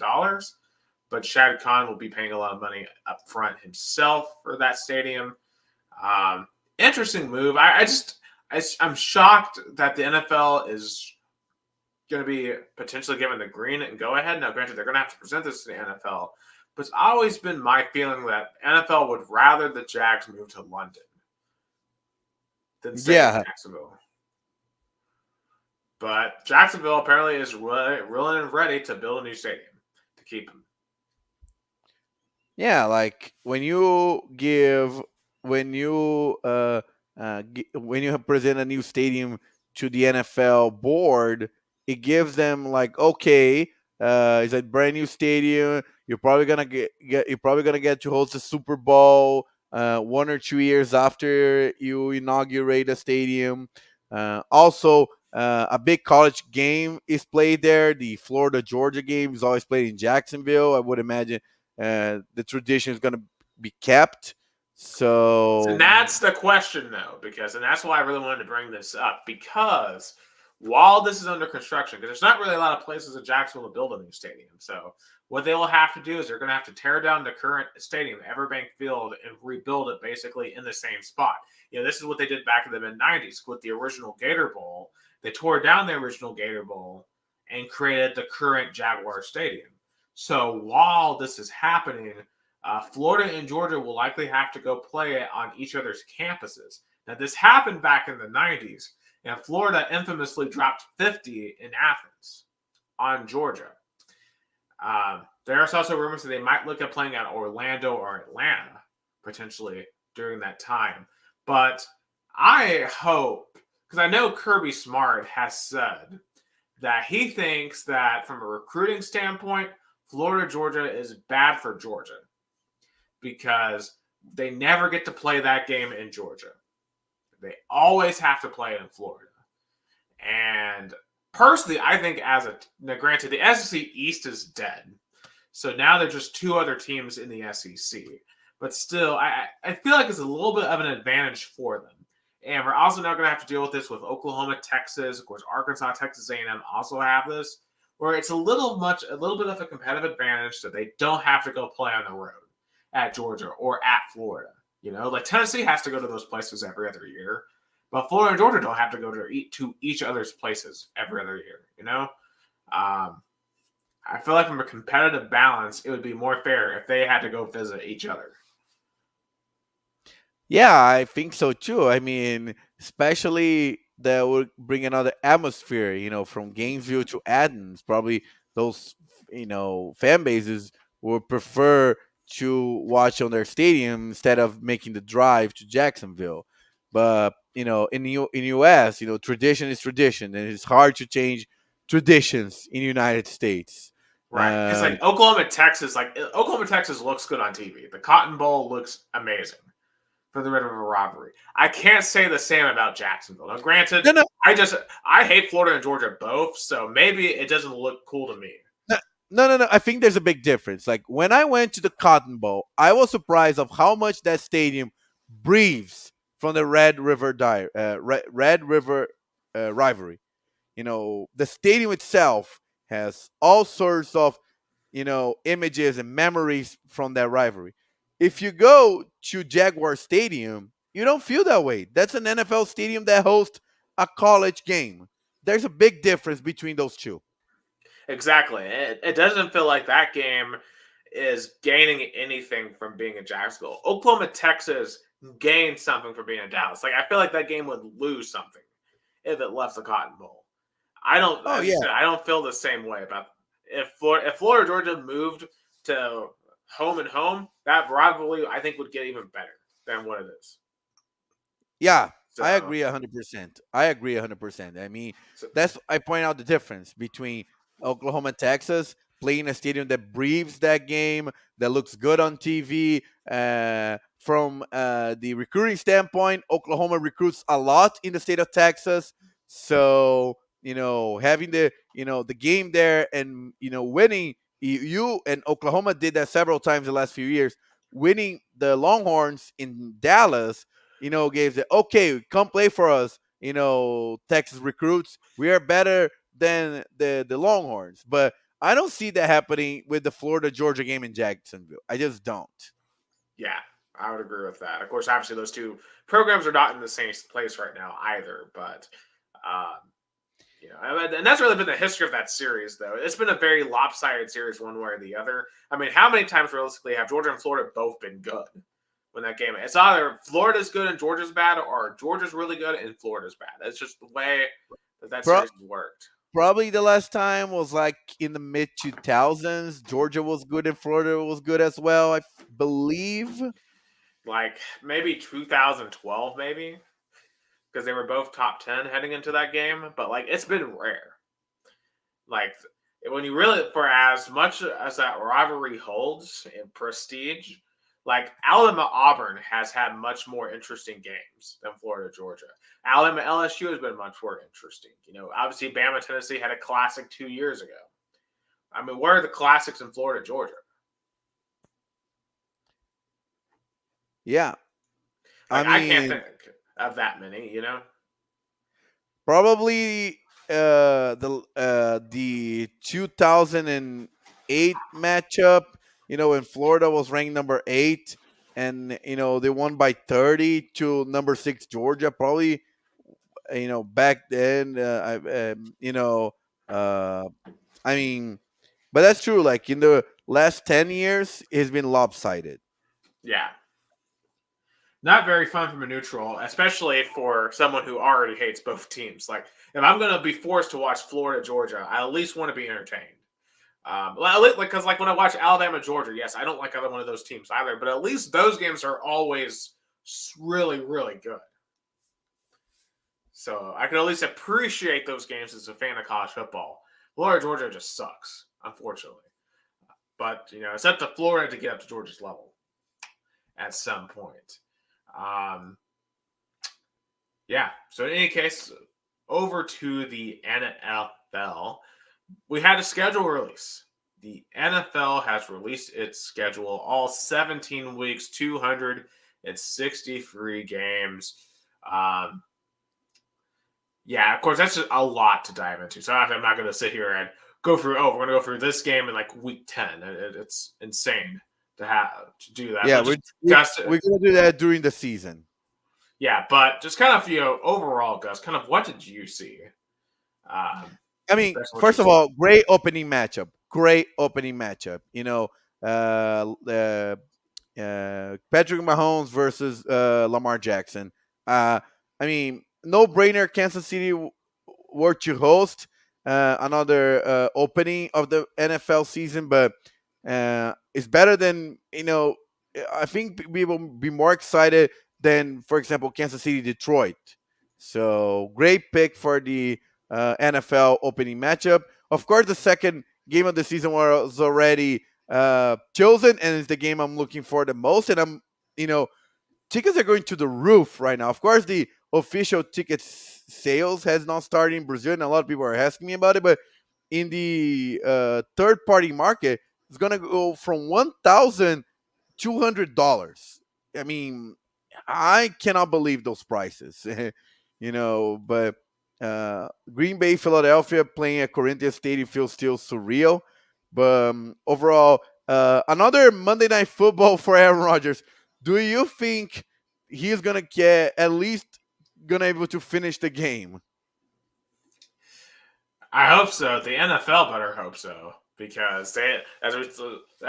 Speaker 1: but Shad Khan will be paying a lot of money up front himself for that stadium. Interesting move. I'm shocked that the NFL is going to be potentially given the green and go ahead. Now, granted, they're going to have to present this to the NFL, but it's always been my feeling that NFL would rather the Jags move to London than stay in Jacksonville. But Jacksonville apparently is willing and ready to build a new stadium to keep them.
Speaker 2: Yeah, like when you present a new stadium to the NFL board, it gives them like, okay, it's a brand new stadium. You're probably gonna get to host the Super Bowl 1 or 2 years after you inaugurate a stadium. Also, a big college game is played there. The Florida Georgia game is always played in Jacksonville. I would imagine the tradition is going to be kept. So
Speaker 1: And that's the question, though, and that's why I really wanted to bring this up, because while this is under construction, because there's not really a lot of places in Jacksonville to build a new stadium. So what they will have to do is they're going to have to tear down the current stadium, Everbank Field, and rebuild it basically in the same spot. This is what they did back in the mid-'90s with the original Gator Bowl. They tore down the original Gator Bowl and created the current Jaguar Stadium. So while this is happening, Florida and Georgia will likely have to go play it on each other's campuses. Now, this happened back in the 90s, and Florida infamously dropped 50 in Athens on Georgia. There's also rumors that they might look at playing at Orlando or Atlanta, potentially, during that time. But I hope, because I know Kirby Smart has said that he thinks that from a recruiting standpoint, Florida Georgia is bad for Georgia because they never get to play that game in Georgia. They always have to play it in Florida. And personally, I think now granted, the SEC East is dead. So now there's just two other teams in the SEC. But still, I feel like it's a little bit of an advantage for them. And we're also now going to have to deal with this with Oklahoma, Texas. Of course, Arkansas, Texas A&M also have this, where it's a little bit of a competitive advantage that they don't have to go play on the road at Georgia or at Florida. Like Tennessee has to go to those places every other year, but Florida and Georgia don't have to go to each other's places every other year. I feel like from a competitive balance, it would be more fair if they had to go visit each other.
Speaker 2: Yeah, I think so too. I mean, especially that would bring another atmosphere, from Gainesville to Athens. Probably those, fan bases would prefer to watch on their stadium instead of making the drive to Jacksonville. But, in US, tradition is tradition, and it's hard to change traditions in the United States.
Speaker 1: Right. It's like Oklahoma, Texas. Like Oklahoma, Texas looks good on TV. The Cotton Bowl looks amazing for the rid of a robbery. I can't say the same about Jacksonville. Now, granted,
Speaker 2: No.
Speaker 1: I hate Florida and Georgia both, so maybe it doesn't look cool to me.
Speaker 2: No. I think there's a big difference. Like when I went to the Cotton Bowl, I was surprised of how much that stadium breathes from the Red River rivalry. The stadium itself has all sorts of images and memories from that rivalry. If you go to Jaguar Stadium, you don't feel that way. That's an NFL stadium that hosts a college game. There's a big difference between those two.
Speaker 1: Exactly. It doesn't feel like that game is gaining anything from being in Jacksonville. Oklahoma, Texas gained something from being in Dallas. Like I feel like that game would lose something if it left the Cotton Bowl. I don't.
Speaker 2: Oh, yeah.
Speaker 1: I don't feel the same way about if Florida Georgia moved to home and home. That rivalry I think would get even better than what it is.
Speaker 2: Yeah,
Speaker 1: So,
Speaker 2: I agree 100%. I mean, I point out the difference between Oklahoma, Texas, playing a stadium that breathes that game, that looks good on TV. From the recruiting standpoint, Oklahoma recruits a lot in the state of Texas. So, having the game there and, winning, you and Oklahoma did that several times the last few years, winning the Longhorns in Dallas, gave it, okay, come play for us, Texas recruits. We are better than the Longhorns. But I don't see that happening with the Florida Georgia game in Jacksonville. I just don't.
Speaker 1: Yeah, I would agree with that. Of course, obviously those two programs are not in the same place right now either, but and that's really been the history of that series, though. It's been a very lopsided series one way or the other. I mean, how many times realistically have Georgia and Florida both been good when that game? It's either Florida's good and Georgia's bad, or Georgia's really good and Florida's bad. It's just the way that series worked.
Speaker 2: Probably the last time was like in the mid 2000s. Georgia was good and Florida was good as well, I believe.
Speaker 1: Like maybe 2012, maybe. Because they were both top 10 heading into that game. But, like, it's been rare. Like, when you really, for as much as that rivalry holds in prestige, like, Alabama-Auburn has had much more interesting games than Florida-Georgia. Alabama-LSU has been much more interesting. Obviously, Bama-Tennessee had a classic 2 years ago. I mean, where are the classics in Florida-Georgia?
Speaker 2: Yeah.
Speaker 1: I can't think of that many,
Speaker 2: Probably the 2008 matchup, when Florida was ranked number 8 and they won by 30 to number 6 Georgia. Probably back then, I mean, but that's true. Like in the last 10 years, it's been lopsided.
Speaker 1: Yeah. Not very fun from a neutral, especially for someone who already hates both teams. Like, if I'm going to be forced to watch Florida, Georgia, I at least want to be entertained. Because when I watch Alabama, Georgia, yes, I don't like either one of those teams either, but at least those games are always really, really good. So I can at least appreciate those games as a fan of college football. Florida, Georgia just sucks, unfortunately. But, it's up to Florida to get up to Georgia's level at some point. So in any case, over to the NFL. We had a schedule release. The NFL has released its schedule, all 17 weeks, 263 games. Of course, that's just a lot to dive into. So I'm not going to sit here and go through, we're going to go through this game in like week 10. It's insane to do that.
Speaker 2: Yeah, we're going to do that during the season.
Speaker 1: Yeah, but just kind of, overall, Gus, kind of what did you see?
Speaker 2: First of all, great opening matchup. Patrick Mahomes versus Lamar Jackson. No-brainer. Kansas City were to host another opening of the NFL season, but it's better than, I think we will be more excited than, for example, Kansas City, Detroit. So great pick for the NFL opening matchup. Of course, the second game of the season was already chosen, and it's the game I'm looking for the most. And tickets are going to the roof right now. Of course, the official ticket sales has not started in Brazil, and a lot of people are asking me about it. But in the third-party market, it's going to go from $1,200. I cannot believe those prices, but Green Bay, Philadelphia playing at Corinthians Stadium feels still surreal. But overall, another Monday Night Football for Aaron Rodgers. Do you think he's going to get at least going to be able to finish the game?
Speaker 1: I hope so. The NFL better hope so. Because I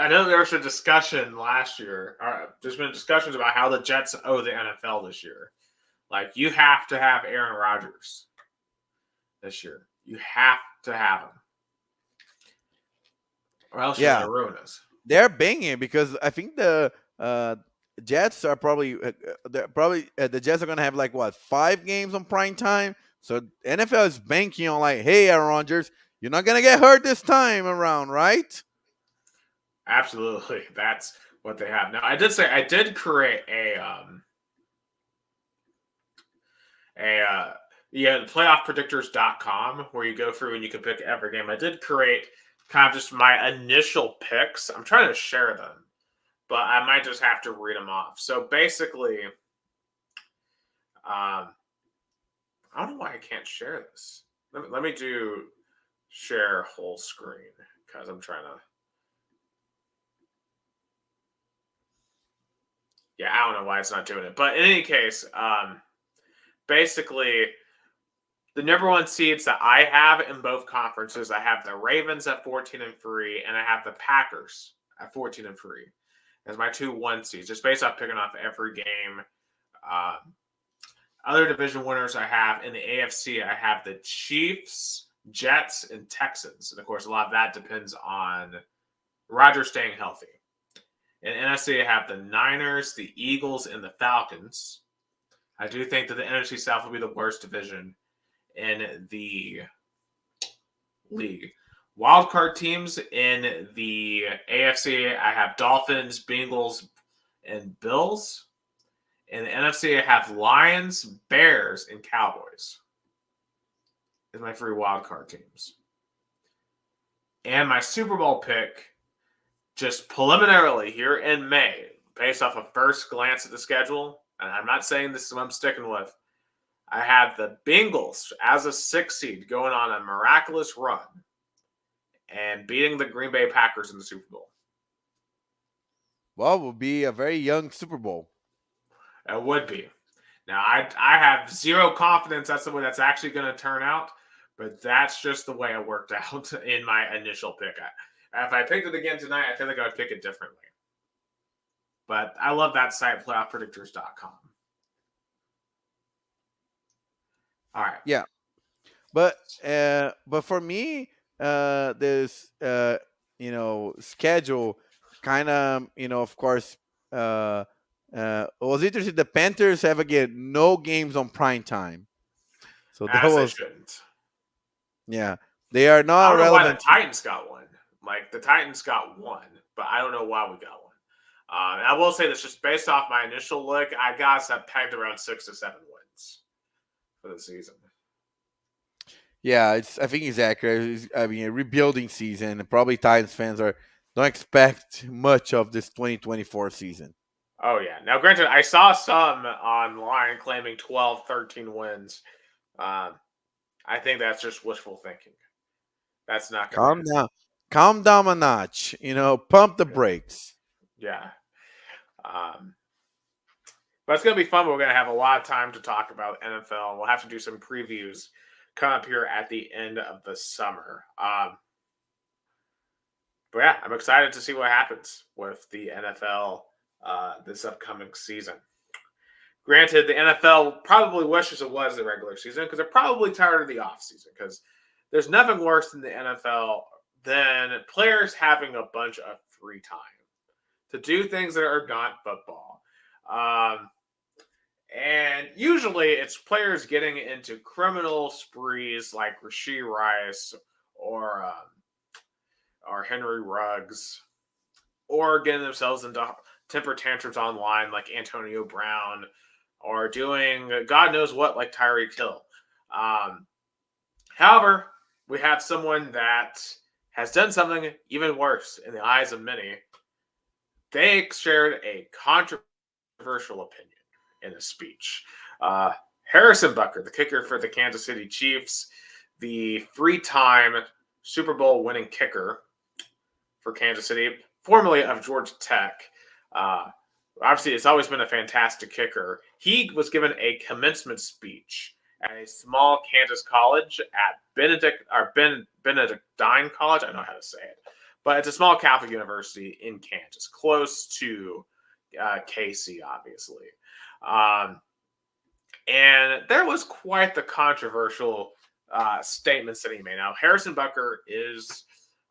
Speaker 1: know there was a discussion last year. There's been discussions about how the Jets owe the NFL this year. Like, you have to have Aaron Rodgers this year. You have to have him, or else you're going to ruin us.
Speaker 2: They're banging because I think the Jets are probably the Jets are going to have 5 games on prime time. So NFL is banking on hey, Aaron Rodgers, you're not going to get hurt this time around, right?
Speaker 1: Absolutely. That's what they have. Now, I did create playoffpredictors.com where you go through and you can pick every game. I did create kind of just my initial picks. I'm trying to share them, but I might just have to read them off. So basically, I don't know why I can't share this. Let me do share whole screen because I'm trying to. Yeah, I don't know why it's not doing it. But in any case, basically, the number one seeds that I have in both conferences, I have the Ravens at 14-3, and I have the Packers at 14-3 as my 2 1 seeds, just based off picking off every game. Other division winners I have in the AFC, I have the Chiefs, Jets, and Texans. And, of course, a lot of that depends on Rodgers staying healthy. In NFC, I have the Niners, the Eagles, and the Falcons. I do think that the NFC South will be the worst division in the league. Wildcard teams in the AFC, I have Dolphins, Bengals, and Bills. In the NFC, I have Lions, Bears, and Cowboys. Is my 3 wildcard teams. And my Super Bowl pick, just preliminarily here in May, based off a first glance at the schedule, and I'm not saying this is what I'm sticking with, I have the Bengals as a 6 seed going on a miraculous run and beating the Green Bay Packers in the Super Bowl.
Speaker 2: Well, it will be a very young Super Bowl.
Speaker 1: It would be. Now, I have zero confidence that's the way that's actually going to turn out, but that's just the way it worked out in my initial pick. If I picked it again tonight, I feel like I would pick it differently. But I love that site, playoffpredictors.com. All right.
Speaker 2: Yeah. But for me, this schedule kind of, of course, was interesting. The Panthers have again no games on prime time. So that
Speaker 1: As they
Speaker 2: was,
Speaker 1: shouldn't.
Speaker 2: yeah, they are
Speaker 1: I
Speaker 2: not
Speaker 1: don't know why the
Speaker 2: relevant.
Speaker 1: Titans got one. Like, the Titans got one, but I don't know why we got one. And I will say this, just based off my initial look, I got us that pegged around 6 to 7 wins for the season.
Speaker 2: Yeah, I think it's accurate. I mean, a rebuilding season. Probably Titans fans don't expect much of this 2024 season.
Speaker 1: Oh, yeah. Now, granted, I saw some online claiming 12, 13 wins. I think that's just wishful thinking. That's not going to
Speaker 2: Calm
Speaker 1: happen.
Speaker 2: down. Calm down a notch. Pump the brakes.
Speaker 1: Yeah. But it's going to be fun. We're going to have a lot of time to talk about NFL. We'll have to do some previews come up here at the end of the summer. But yeah, I'm excited to see what happens with the NFL this upcoming season. Granted, the NFL probably wishes it was the regular season because they're probably tired of the offseason, because there's nothing worse in the NFL than players having a bunch of free time to do things that are not football. And usually it's players getting into criminal sprees like Rashee Rice or Henry Ruggs, or getting themselves into temper tantrums online like Antonio Brown, or doing God knows what like Tyreek Hill. However, we have someone that has done something even worse in the eyes of many. They shared a controversial opinion in a speech. Harrison Butker, the kicker for the Kansas City Chiefs, the 3-time Super Bowl winning kicker for Kansas City, formerly of Georgia Tech. Obviously, it's always been a fantastic kicker. He was given a commencement speech at a small Kansas college at Benedictine College. I don't know how to say it, but it's a small Catholic university in Kansas, close to KC, obviously. And there was quite the controversial statements that he made. Now, Harrison Butker is,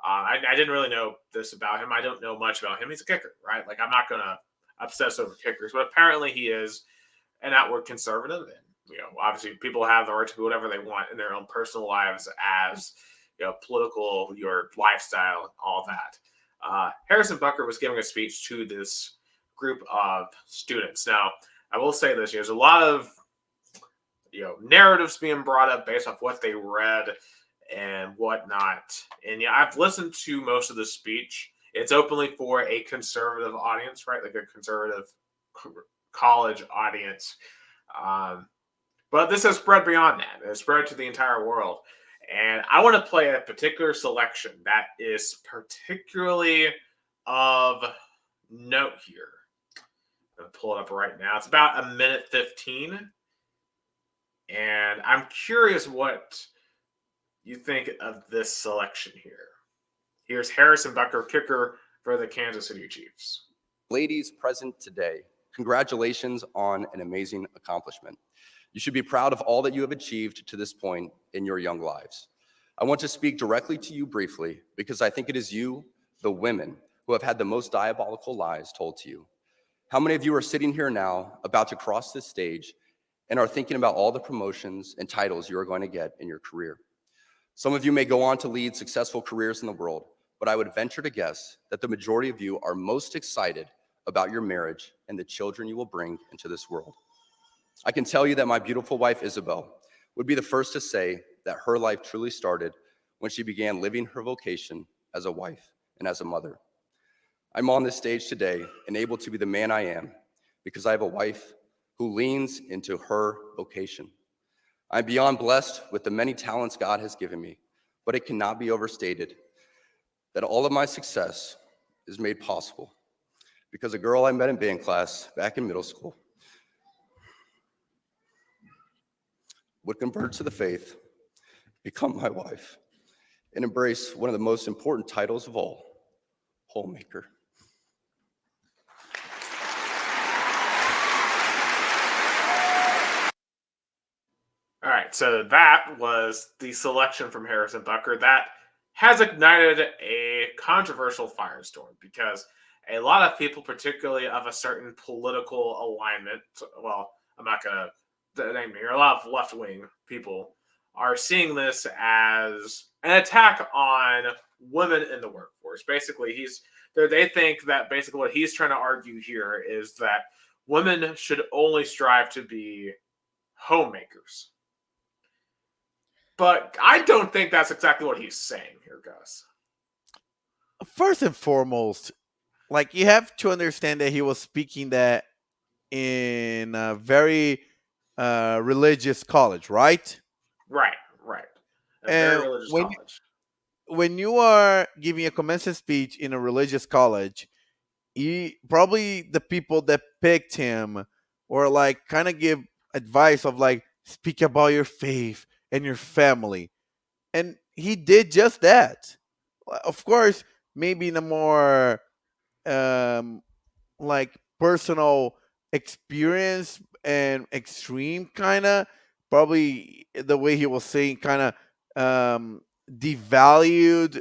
Speaker 1: I didn't really know this about him. I don't know much about him. He's a kicker, right? Like, I'm not going to obsess over kickers, but apparently he is an outward conservative. And, obviously people have the right to do whatever they want in their own personal lives as, political, your lifestyle, all that. Harrison Butker was giving a speech to this group of students. Now, I will say this, there's a lot of, narratives being brought up based off what they read and whatnot. And I've listened to most of the speech. It's openly for a conservative audience, right? Like a conservative college audience. But this has spread beyond that. It has spread to the entire world. And I want to play a particular selection that is particularly of note here. I'm going to pull it up right now. It's about 1:15. And I'm curious what you think of this selection here. Here's Harrison Butker, kicker for the Kansas City Chiefs.
Speaker 4: Ladies present today, congratulations on an amazing accomplishment. You should be proud of all that you have achieved to this point in your young lives. I want to speak directly to you briefly because I think it is you, the women, who have had the most diabolical lies told to you. How many of you are sitting here now about to cross this stage and are thinking about all the promotions and titles you are going to get in your career? Some of you may go on to lead successful careers in the world, but I would venture to guess that the majority of you are most excited about your marriage and the children you will bring into this world. I can tell you that my beautiful wife, Isabel, would be the first to say that her life truly started when she began living her vocation as a wife and as a mother. I'm on this stage today and able to be the man I am because I have a wife who leans into her vocation. I'm beyond blessed with the many talents God has given me, but it cannot be overstated that all of my success is made possible because a girl I met in band class back in middle school would convert to the faith, become my wife, and embrace one of the most important titles of all, homemaker.
Speaker 1: All right, so that was the selection from Harrison Butker that has ignited a controversial firestorm because a lot of people, particularly of a certain political alignment, well, I'm not going to a lot of left-wing people are seeing this as an attack on women in the workforce. Basically, they think that basically what he's trying to argue here is that women should only strive to be homemakers. But I don't think that's exactly what he's saying here, Gus.
Speaker 2: First and foremost, like, you have to understand that he was speaking that in a very religious college, right?
Speaker 1: Right. A very
Speaker 2: And
Speaker 1: religious college.
Speaker 2: when you are giving a commencement speech in a religious college, probably the people that picked him or like kind of give advice of like speak about your faith and your family, and he did just that. Of course, maybe in a more um like personal experience and extreme kind of, probably the way he was saying kind of devalued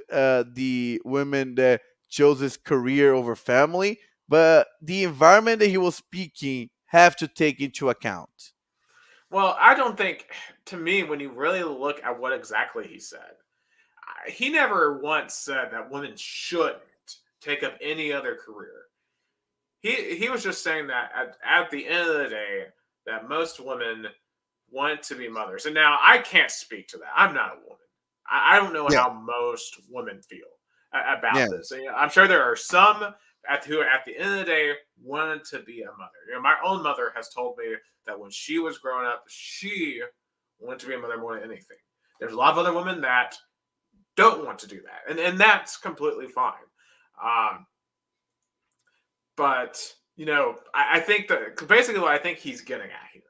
Speaker 2: the women that chose his career over family, but the environment that he was speaking have to take into account.
Speaker 1: Well, I don't think, to me, when you really look at what exactly he said, he never once said that women shouldn't take up any other career. He was just saying that at the end of the day, that most women want to be mothers. And now I can't speak to that. I'm not a woman. I don't know
Speaker 2: Yeah.
Speaker 1: how most women feel about
Speaker 2: Yeah.
Speaker 1: this. And, I'm sure there are some who, at the end of the day, wanted to be a mother. My own mother has told me that when she was growing up, she wanted to be a mother more than anything. There's a lot of other women that don't want to do that, and that's completely fine. But I think that basically what I think he's getting at here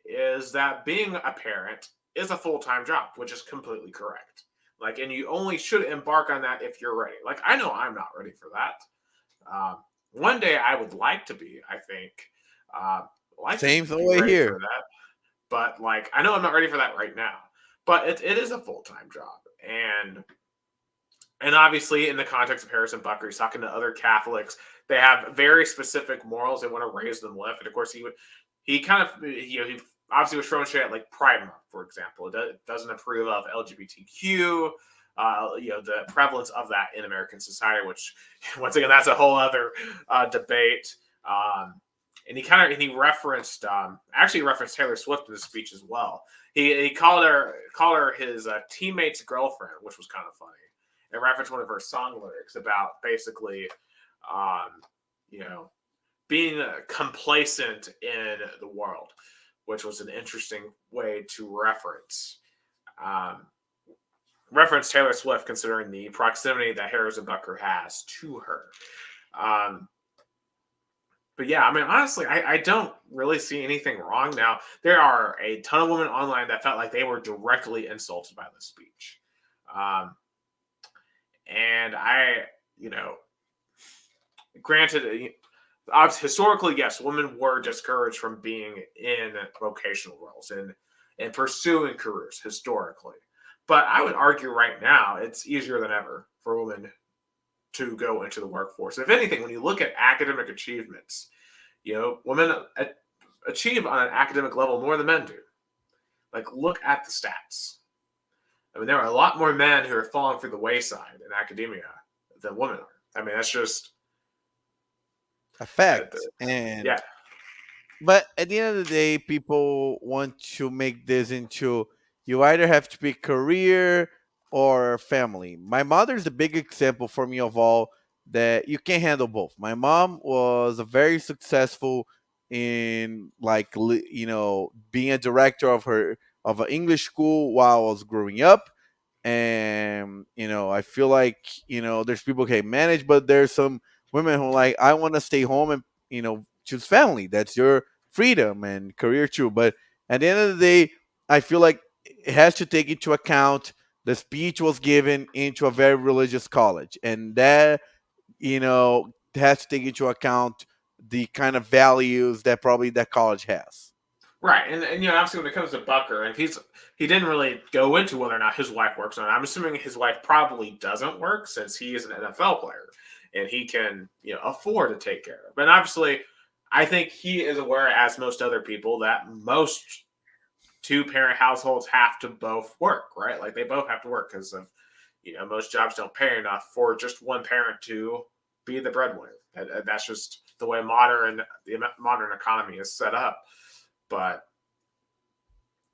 Speaker 1: is that being a parent is a full-time job, which is completely correct. Like, and you only should embark on that if you're ready. Like, I know I'm not ready for that. One day I would like to be, I think.
Speaker 2: Same
Speaker 1: To be
Speaker 2: way
Speaker 1: ready
Speaker 2: here.
Speaker 1: for that. But, like, I know I'm not ready for that right now. But it is a full-time job. And obviously, in the context of Harrison Bucker, he's talking to other Catholics. They have very specific morals they want to raise them with. And, of course, he obviously was throwing shit at, like, Pride Month, for example. It doesn't approve of LGBTQ, the prevalence of that in American society, which, once again, that's a whole other debate. And he referenced Taylor Swift in his speech as well. He called her his teammate's girlfriend, which was kind of funny, and referenced one of her song lyrics about basically, being complacent in the world, which was an interesting way to reference Taylor Swift, considering the proximity that Harrison Bucker has to her. But yeah, I mean, honestly, I don't really see anything wrong. Now, there are a ton of women online that felt like they were directly insulted by this speech. And granted, historically, yes, women were discouraged from being in vocational roles and pursuing careers historically. But I would argue right now it's easier than ever for women to go into the workforce. If anything, when you look at academic achievements, women achieve on an academic level more than men do. Like, look at the stats. I mean, there are a lot more men who are falling through the wayside in academia than women are. I mean, that's just
Speaker 2: a fact. And
Speaker 1: yeah.
Speaker 2: But at the end of the day, people want to make this into, you either have to pick career or family. My mother's the big example for me of all that you can handle both. My mom was a very successful in being a director of an English school while I was growing up. And I feel like there's people who can manage, but there's some women who like, I want to stay home and choose family. That's your freedom and career too. But at the end of the day, I feel like it has to take into account the speech was given into a very religious college, and that has to take into account the kind of values that probably that college has.
Speaker 1: Right, and obviously when it comes to Bucker, and he didn't really go into whether or not his wife works on it. I'm assuming his wife probably doesn't work, since he is an NFL player and he can afford to take care of. But obviously, I think he is aware, as most other people, that most two-parent households have to both work, right? Like they both have to work because of, most jobs don't pay enough for just one parent to be the breadwinner. That's just the way the modern economy is set up. But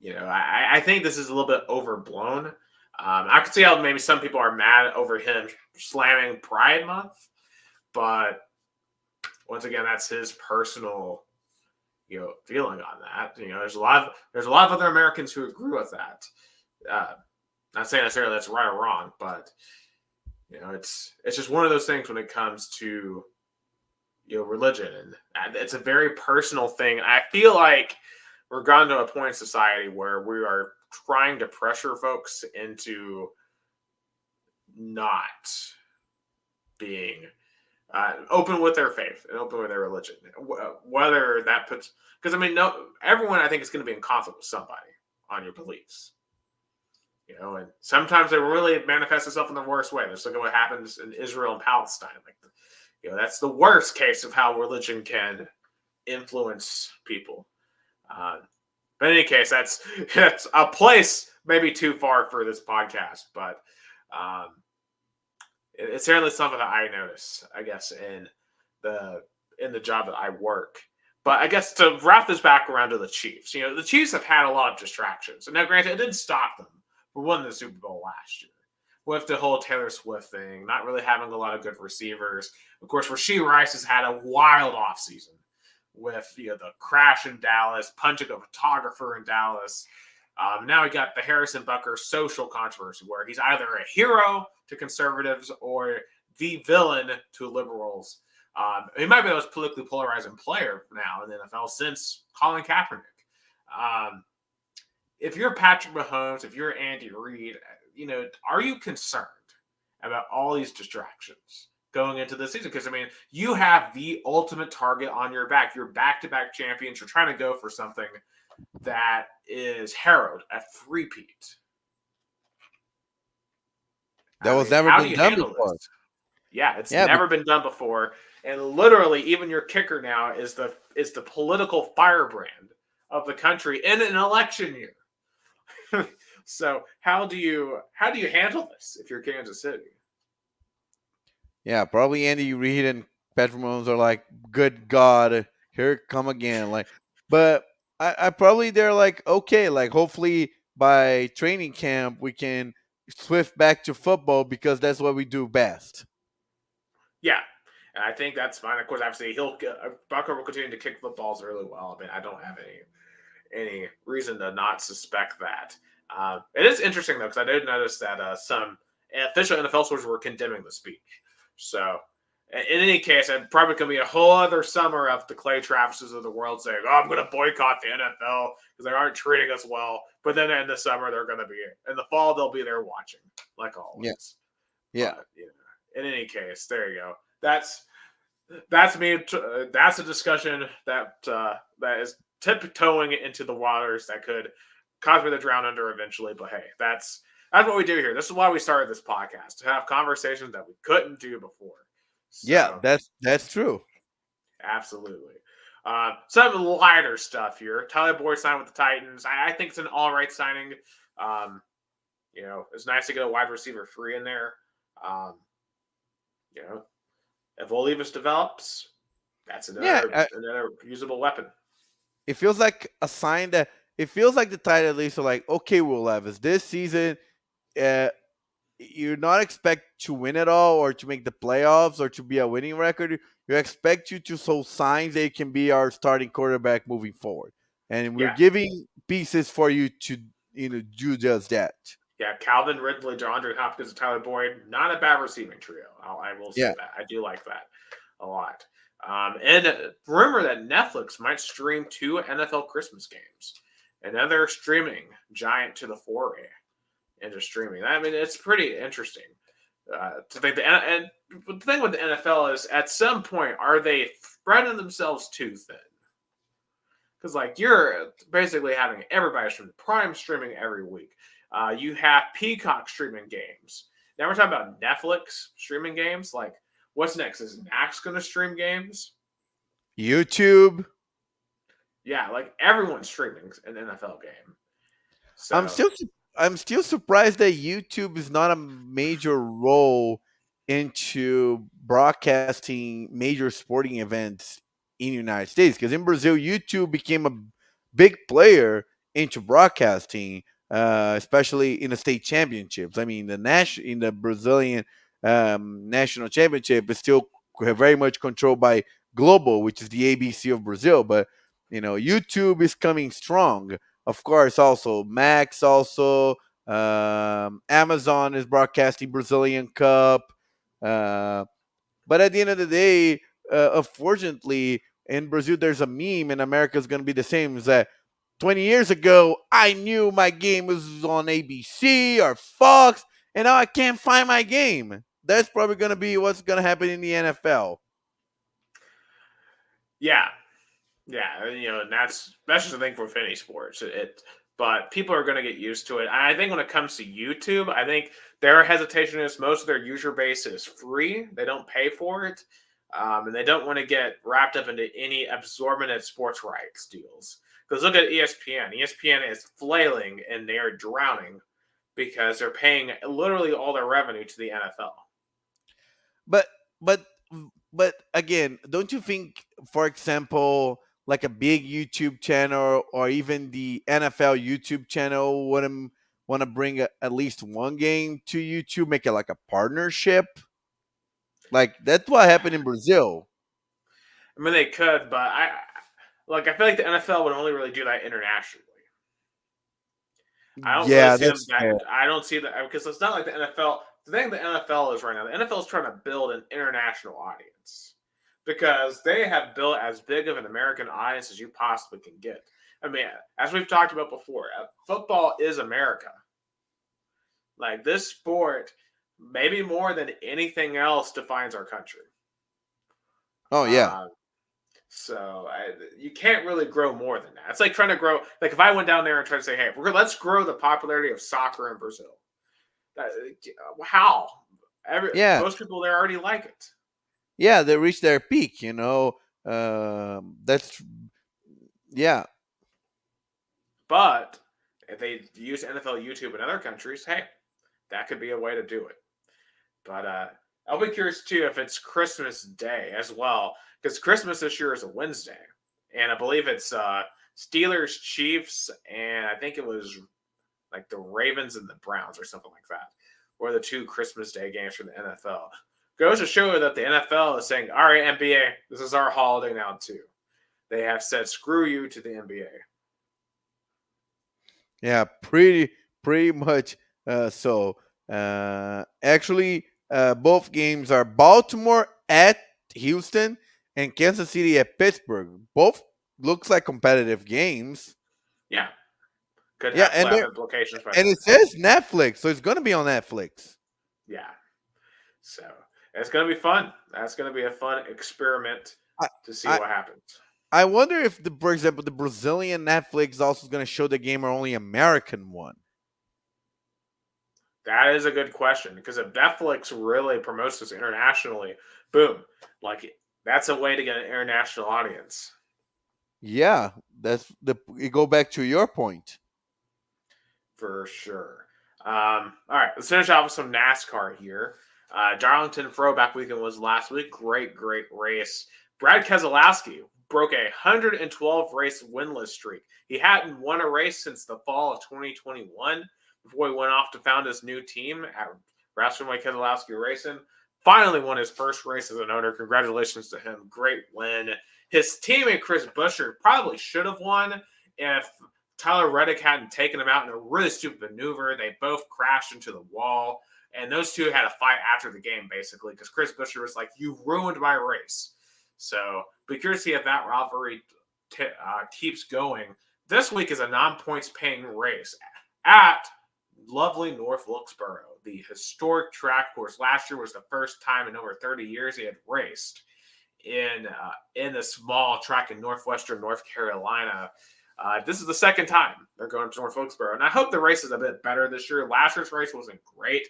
Speaker 1: I think this is a little bit overblown. I can see how maybe some people are mad over him slamming Pride Month, but once again, that's his personal, feeling on that. There's a lot of other Americans who agree with that. Not saying necessarily that's right or wrong, but it's just one of those things when it comes to religion, and it's a very personal thing. I feel like we're gotten to a point in society where we are trying to pressure folks into not being open with their faith and open with their religion. Whether that puts, because everyone I think is going to be in conflict with somebody on your beliefs. And sometimes it really manifests itself in the worst way. Let's look at what happens in Israel and Palestine. That's the worst case of how religion can influence people. But in any case, that's a place maybe too far for this podcast, but it's certainly something that I notice, I guess, in the job that I work. But I guess to wrap this back around to the Chiefs, the Chiefs have had a lot of distractions. And now, granted, it didn't stop them from winning the Super Bowl last year with the whole Taylor Swift thing, not really having a lot of good receivers. Of course, Rashee Rice has had a wild offseason with the crash in Dallas, punching a photographer in Dallas. Now we got the Harrison Butker social controversy, where he's either a hero to conservatives or the villain to liberals. He might be the most politically polarizing player now in the NFL since Colin Kaepernick. If you're Patrick Mahomes, if you're Andy Reid, are you concerned about all these distractions going into the season? Because, you have the ultimate target on your back. You're back-to-back champions. You're trying to go for something that is heralded a three-peat.
Speaker 2: That was never been done before.
Speaker 1: This? Yeah, it's never been done before. And literally, even your kicker now is the political firebrand of the country in an election year. So how do you handle this if you're Kansas City?
Speaker 2: Yeah, probably Andy Reid and Patrick Mahomes are like, good God, here it come again. But I probably they're like, okay, hopefully by training camp we can swift back to football because that's what we do best.
Speaker 1: Yeah, and I think that's fine. Of course, obviously Bucker will continue to kick footballs really well. I don't have any reason to not suspect that. It is interesting though, because I did notice that some official NFL sources were condemning the speech. So, in any case, it probably could be a whole other summer of the Clay Travises of the world saying, "Oh, I'm going to boycott the NFL because they aren't treating us well." But then in the summer, they're going to be in the fall, they'll be there watching, like always.
Speaker 2: Yes. Yeah.
Speaker 1: But, in any case, there you go. That's me. That's a discussion that is tiptoeing into the waters that could cause me to drown under eventually. But hey, that's what we do here. This is why we started this podcast, to have conversations that we couldn't do before. So,
Speaker 2: yeah, that's true.
Speaker 1: Absolutely. Some lighter stuff here. Tyler Boyd signed with the Titans. I think it's an all right signing. It's nice to get a wide receiver free in there. If Olivas develops, that's another usable weapon.
Speaker 2: It feels like a sign that it feels like the Titans at least are like, okay, Will Levis, this season, you're not expect to win it all or to make the playoffs or to be a winning record. You expect you to show signs that you can be our starting quarterback moving forward, and we're giving pieces for you to do just that.
Speaker 1: Yeah, Calvin Ridley, DeAndre Hopkins, and Tyler Boyd, not a bad receiving trio. I will say that. I do like that a lot. And rumor that Netflix might stream 2 NFL Christmas games. Another streaming giant to the foray into streaming. It's pretty interesting to think. And the thing with the NFL is, at some point, are they spreading themselves too thin? Because you're basically having everybody stream Prime streaming every week. You have Peacock streaming games. Now we're talking about Netflix streaming games. What's next? Is Max going to stream games?
Speaker 2: YouTube.
Speaker 1: Yeah, like everyone's streaming an NFL game.
Speaker 2: I'm
Speaker 1: So
Speaker 2: still I'm still surprised that YouTube is not a major role into broadcasting major sporting events in the United States. Because in Brazil, YouTube became a big player into broadcasting, especially in the state championships. I mean, in the Brazilian national championship is still very much controlled by Global, which is the ABC of Brazil. But YouTube is coming strong. Of course, also Max, also Amazon is broadcasting Brazilian Cup. Uh, but at the end of the day, unfortunately, in Brazil, there's a meme, and America is going to be the same. Is that 20 years ago, I knew my game was on ABC or Fox, and now I can't find my game. That's probably going to be what's going to happen in the NFL.
Speaker 1: yeah, and that's just the thing for any sports. But people are going to get used to it. And I think when it comes to YouTube, I think their hesitation is most of their user base is free; they don't pay for it, and they don't want to get wrapped up into any absorbent sports rights deals. Because look at ESPN. ESPN is flailing and they are drowning because they're paying literally all their revenue to the NFL.
Speaker 2: But but but again, don't you think, for example, like a big YouTube channel or even the NFL YouTube channel want to bring at least one game to YouTube, make it like a partnership? Like that's what happened in Brazil.
Speaker 1: I mean, they could, but I feel like the NFL would only really do that internationally. I don't really
Speaker 2: Yeah,
Speaker 1: see them
Speaker 2: that's
Speaker 1: that.
Speaker 2: fair.
Speaker 1: I don't see that because it's not like the NFL. The thing the NFL is right now, the NFL is trying to build an international audience because they have built as big of an American audience as you possibly can get. I mean, as we've talked about before, football is America. Like this sport, maybe more than anything else, defines our country.
Speaker 2: Oh yeah.
Speaker 1: Uh, you can't really grow more than that. It's like trying to grow. Like if I went down there and tried to say, "Hey, let's grow the popularity of soccer in Brazil." That, how?
Speaker 2: Yeah.
Speaker 1: Most people there already like it.
Speaker 2: Yeah, they reached their peak, that's yeah.
Speaker 1: But if they use NFL YouTube in other countries, hey, that could be a way to do it. But I'll be curious too if it's Christmas Day as well, because Christmas this year is a Wednesday, and I believe it's Steelers, Chiefs, and I think it was like the Ravens and the Browns or something like that, or the two Christmas Day games for the NFL. Goes to show that the NFL is saying, all right, NBA, this is our holiday now too. They have said, screw you to the NBA.
Speaker 2: Yeah, pretty much so. Actually, both games are Baltimore at Houston and Kansas City at Pittsburgh. Both looks like competitive games.
Speaker 1: Yeah. Could
Speaker 2: Yeah,
Speaker 1: have playoff implications by
Speaker 2: and
Speaker 1: then.
Speaker 2: it says Netflix, so it's going to be on Netflix.
Speaker 1: Yeah. So it's going to be fun. That's going to be a fun experiment to see what happens.
Speaker 2: I wonder if, for example, the Brazilian Netflix also is going to show the game or only American one.
Speaker 1: That is a good question because if Netflix really promotes this internationally, boom, that's a way to get an international audience.
Speaker 2: Yeah, you go back to your point.
Speaker 1: For sure. All right, let's finish off with some NASCAR here. Darlington Throwback Weekend was last week. Great race. Brad Keselowski broke a 112 race winless streak. He hadn't won a race since the fall of 2021 before he went off to found his new team at Raceway Keselowski Racing. Finally won his first race as an owner. Congratulations to him. Great win. His teammate Chris Buescher probably should have won if Tyler Reddick hadn't taken him out in a really stupid maneuver. They both crashed into the wall. And those two had a fight after the game, basically, because Chris Buescher was like, you ruined my race. So be curious to see if that rivalry keeps going. This week is a non-points paying race at lovely North Wilkesboro, the historic track course. Last year was the first time in over 30 years he had raced in the small track in northwestern North Carolina. This is the second time they're going to North Wilkesboro, and I hope the race is a bit better this year. Last year's race wasn't great,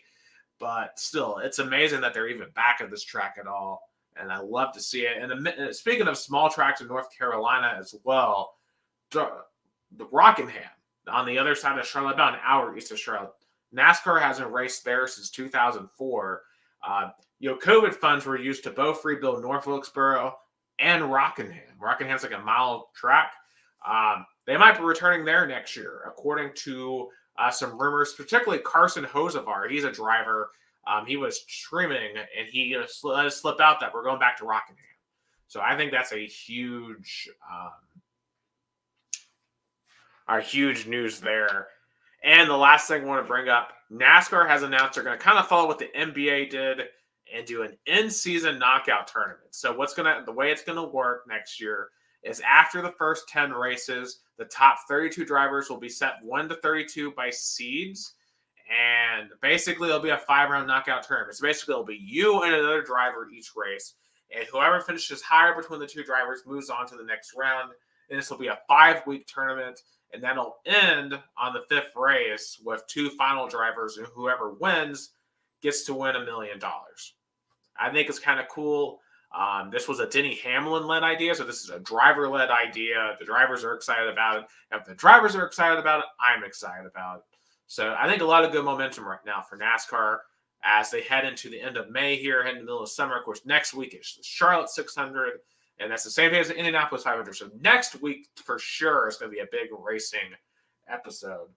Speaker 1: but still, it's amazing that they're even back at this track at all. and I love to see it. And speaking of small tracks in North Carolina as well, the Rockingham on the other side of Charlotte, about an hour east of Charlotte. NASCAR hasn't raced there since 2004. COVID funds were used to both rebuild North Wilkesboro and Rockingham. Rockingham's like a mile track. They might be returning there next year, according to some rumors, particularly Carson Hosevar. He's a driver. He was streaming, and he let us slip out that we're going back to Rockingham. So I think that's a huge news there. And the last thing I want to bring up, NASCAR has announced they're going to kind of follow what the NBA did and do an in-season knockout tournament. So the way it's going to work next year is after the first 10 races, the top 32 drivers will be set 1 to 32 by seeds. And basically, it'll be a 5-round knockout tournament. So basically, it'll be you and another driver each race. And whoever finishes higher between the two drivers moves on to the next round. And this will be a 5-week tournament. And that'll end on the 5th race with 2 final drivers. And whoever wins gets to win $1 million. I think it's kind of cool. This was a Denny Hamlin-led idea, so this is a driver-led idea. The drivers are excited about it. If the drivers are excited about it, I'm excited about it. So I think a lot of good momentum right now for NASCAR as they head into the end of May here, head in the middle of summer. Of course, next week is the Charlotte 600, and that's the same day as the Indianapolis 500. So next week, for sure, is going to be a big racing episode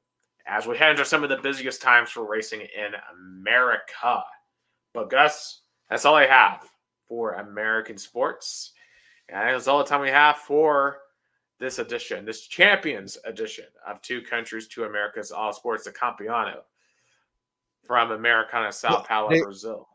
Speaker 1: as we head into some of the busiest times for racing in America. But Gus, that's all I have for American sports. And that's all the time we have for this edition, this Champions edition of Two Countries, Two Americas, All Sports, the Campeonato from Americana, Sao Paulo, Brazil.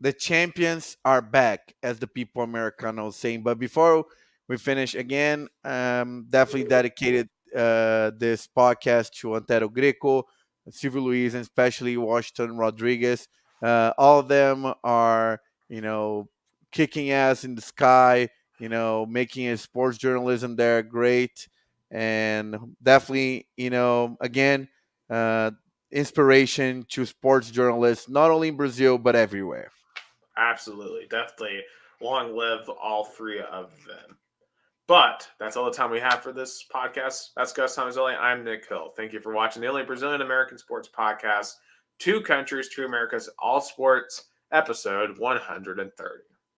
Speaker 2: The champions are back, as the people Americano is saying. But before we finish, again, definitely dedicated this podcast to Antero Greco, Silvio Luis, and especially Washington Rodriguez. All of them are, kicking ass in the sky, making a sports journalism there great. And definitely, again, inspiration to sports journalists, not only in Brazil, but everywhere.
Speaker 1: Absolutely. Definitely. Long live all 3 of them. But that's all the time we have for this podcast. That's Gus Tomazeli. I'm Nick Hill. Thank you for watching the only Brazilian American sports podcast, Two Countries, Two Americas, All Sports, episode 130.